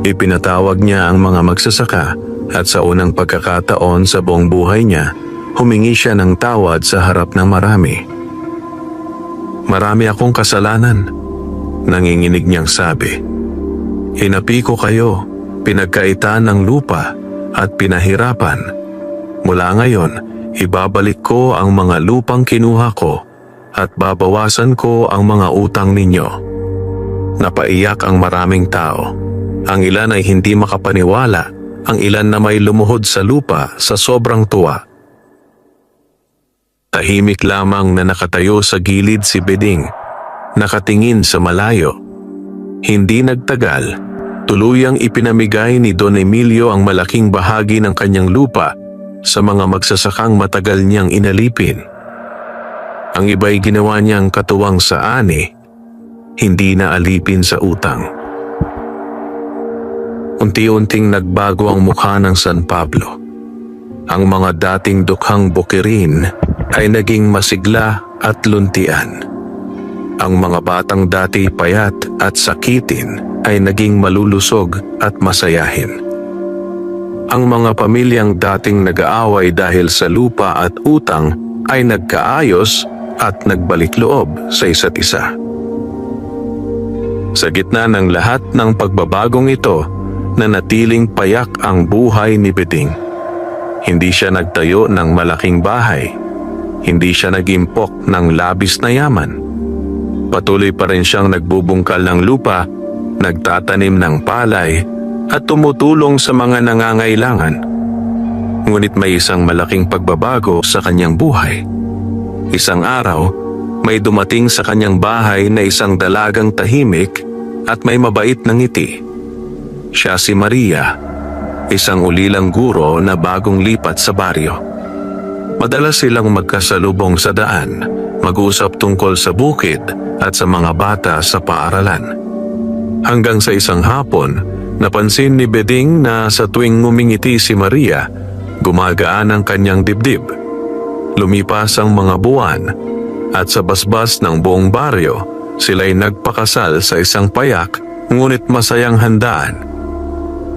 Ipinatawag niya ang mga magsasaka at sa unang pagkakataon sa buong buhay niya, humingi siya ng tawad sa harap ng marami. Marami akong kasalanan, nanginginig niyang sabi. Hinapi ko kayo, pinagkaitan ng lupa at pinahirapan. Mula ngayon, ibabalik ko ang mga lupang kinuha ko at babawasan ko ang mga utang ninyo. Napaiyak ang maraming tao. Ang ilan ay hindi makapaniwala, ang ilan na may lumuhod sa lupa sa sobrang tuwa. Tahimik lamang na nakatayo sa gilid si Beding, nakatingin sa malayo. Hindi nagtagal, tuluyang ipinamigay ni Don Emilio ang malaking bahagi ng kanyang lupa sa mga magsasakang matagal niyang inalipin. Ang iba'y ginawa niyang katuwang sa ani, hindi na alipin sa utang. Unti-unting nagbago ang mukha ng San Pablo. Ang mga dating dukhang bukirin ay naging masigla at luntian. Ang mga batang dati payat at sakitin ay naging malulusog at masayahin. Ang mga pamilyang dating nag-aaway dahil sa lupa at utang ay nagkaayos at nagbalik loob sa isa't isa. Sa gitna ng lahat ng pagbabagong ito, nanatiling payak ang buhay ni Beding. Hindi siya nagtayo ng malaking bahay. Hindi siya nag-impok ng labis na yaman. Patuloy pa rin siyang nagbubungkal ng lupa, nagtatanim ng palay, at tumutulong sa mga nangangailangan. Ngunit may isang malaking pagbabago sa kanyang buhay. Isang araw, may dumating sa kanyang bahay na isang dalagang tahimik at may mabait na ngiti. Siya si Maria, isang ulilang guro na bagong lipat sa baryo. Madalas silang magkasalubong sa daan, mag-usap tungkol sa bukid at sa mga bata sa paaralan. Hanggang sa isang hapon, napansin ni Beding na sa tuwing ngumingiti si Maria, gumagaan ang kanyang dibdib. Lumipas ang mga buwan at sa basbas ng buong baryo, sila'y nagpakasal sa isang payak ngunit masayang handaan.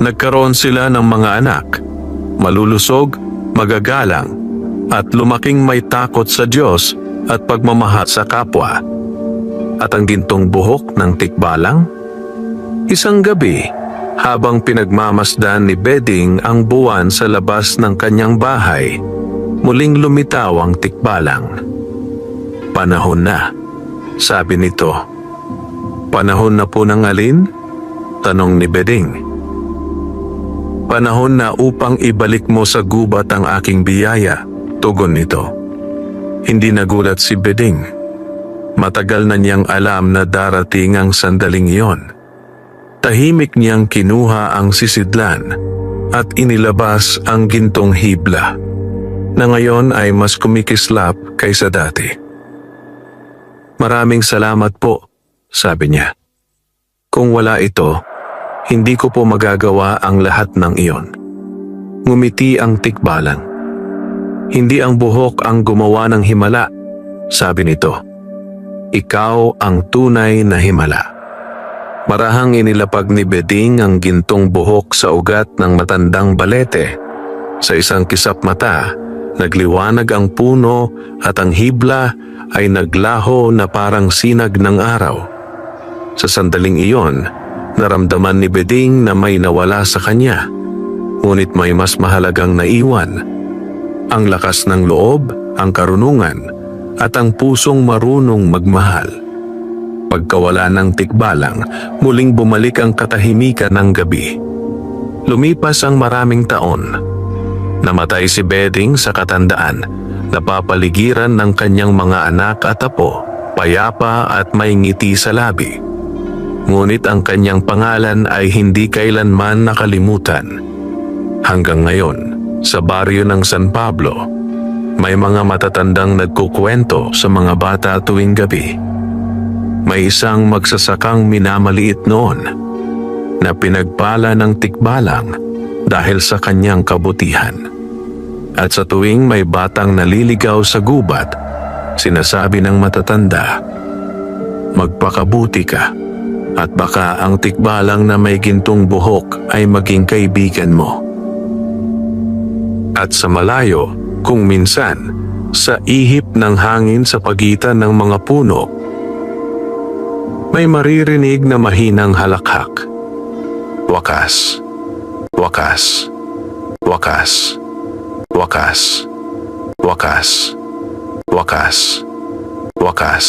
Nagkaroon sila ng mga anak, malulusog, magagalang, at lumaking may takot sa Diyos at pagmamahal sa kapwa. At ang gintong buhok ng tikbalang? Isang gabi, habang pinagmamasdan ni Beding ang buwan sa labas ng kanyang bahay, muling lumitaw ang tikbalang. Panahon na, sabi nito. Panahon na po ng alin? Tanong ni Beding. Panahon na upang ibalik mo sa gubat ang aking biyaya, tugon nito. Hindi nagulat si Beding. Matagal na niyang alam na darating ang sandaling iyon. Tahimik niyang kinuha ang sisidlan at inilabas ang gintong hibla, na ngayon ay mas kumikislap kaysa dati. Maraming salamat po, sabi niya. Kung wala ito, hindi ko po magagawa ang lahat ng iyon. Ngumiti ang tikbalang. Hindi ang buhok ang gumawa ng himala, sabi nito. Ikaw ang tunay na himala. Marahang inilapag ni Beding ang gintong buhok sa ugat ng matandang balete. Sa isang kisap mata, nagliwanag ang puno at ang hibla ay naglaho na parang sinag ng araw. Sa sandaling iyon, naramdaman ni Beding na may nawala sa kanya, ngunit may mas mahalagang naiwan. Ang lakas ng loob, ang karunungan, at ang pusong marunong magmahal. Pagkawala ng tikbalang, muling bumalik ang katahimikan ng gabi. Lumipas ang maraming taon. Namatay si Beding sa katandaan, napapaligiran ng kanyang mga anak at apo, payapa at may ngiti sa labi. Ngunit ang kanyang pangalan ay hindi kailanman nakalimutan. Hanggang ngayon, sa baryo ng San Pablo, may mga matatandang nagkukwento sa mga bata tuwing gabi. May isang magsasakang minamaliit noon na pinagpala ng tikbalang dahil sa kanyang kabutihan. At sa tuwing may batang naliligaw sa gubat, sinasabi ng matatanda, "Magpakabuti ka at baka ang tikbalang na may gintong buhok ay maging kaibigan mo." At sa malayo, kung minsan, sa ihip ng hangin sa pagitan ng mga puno, may maririnig na mahinang halakhak. Wakas, wakas, wakas, wakas, wakas, wakas, wakas.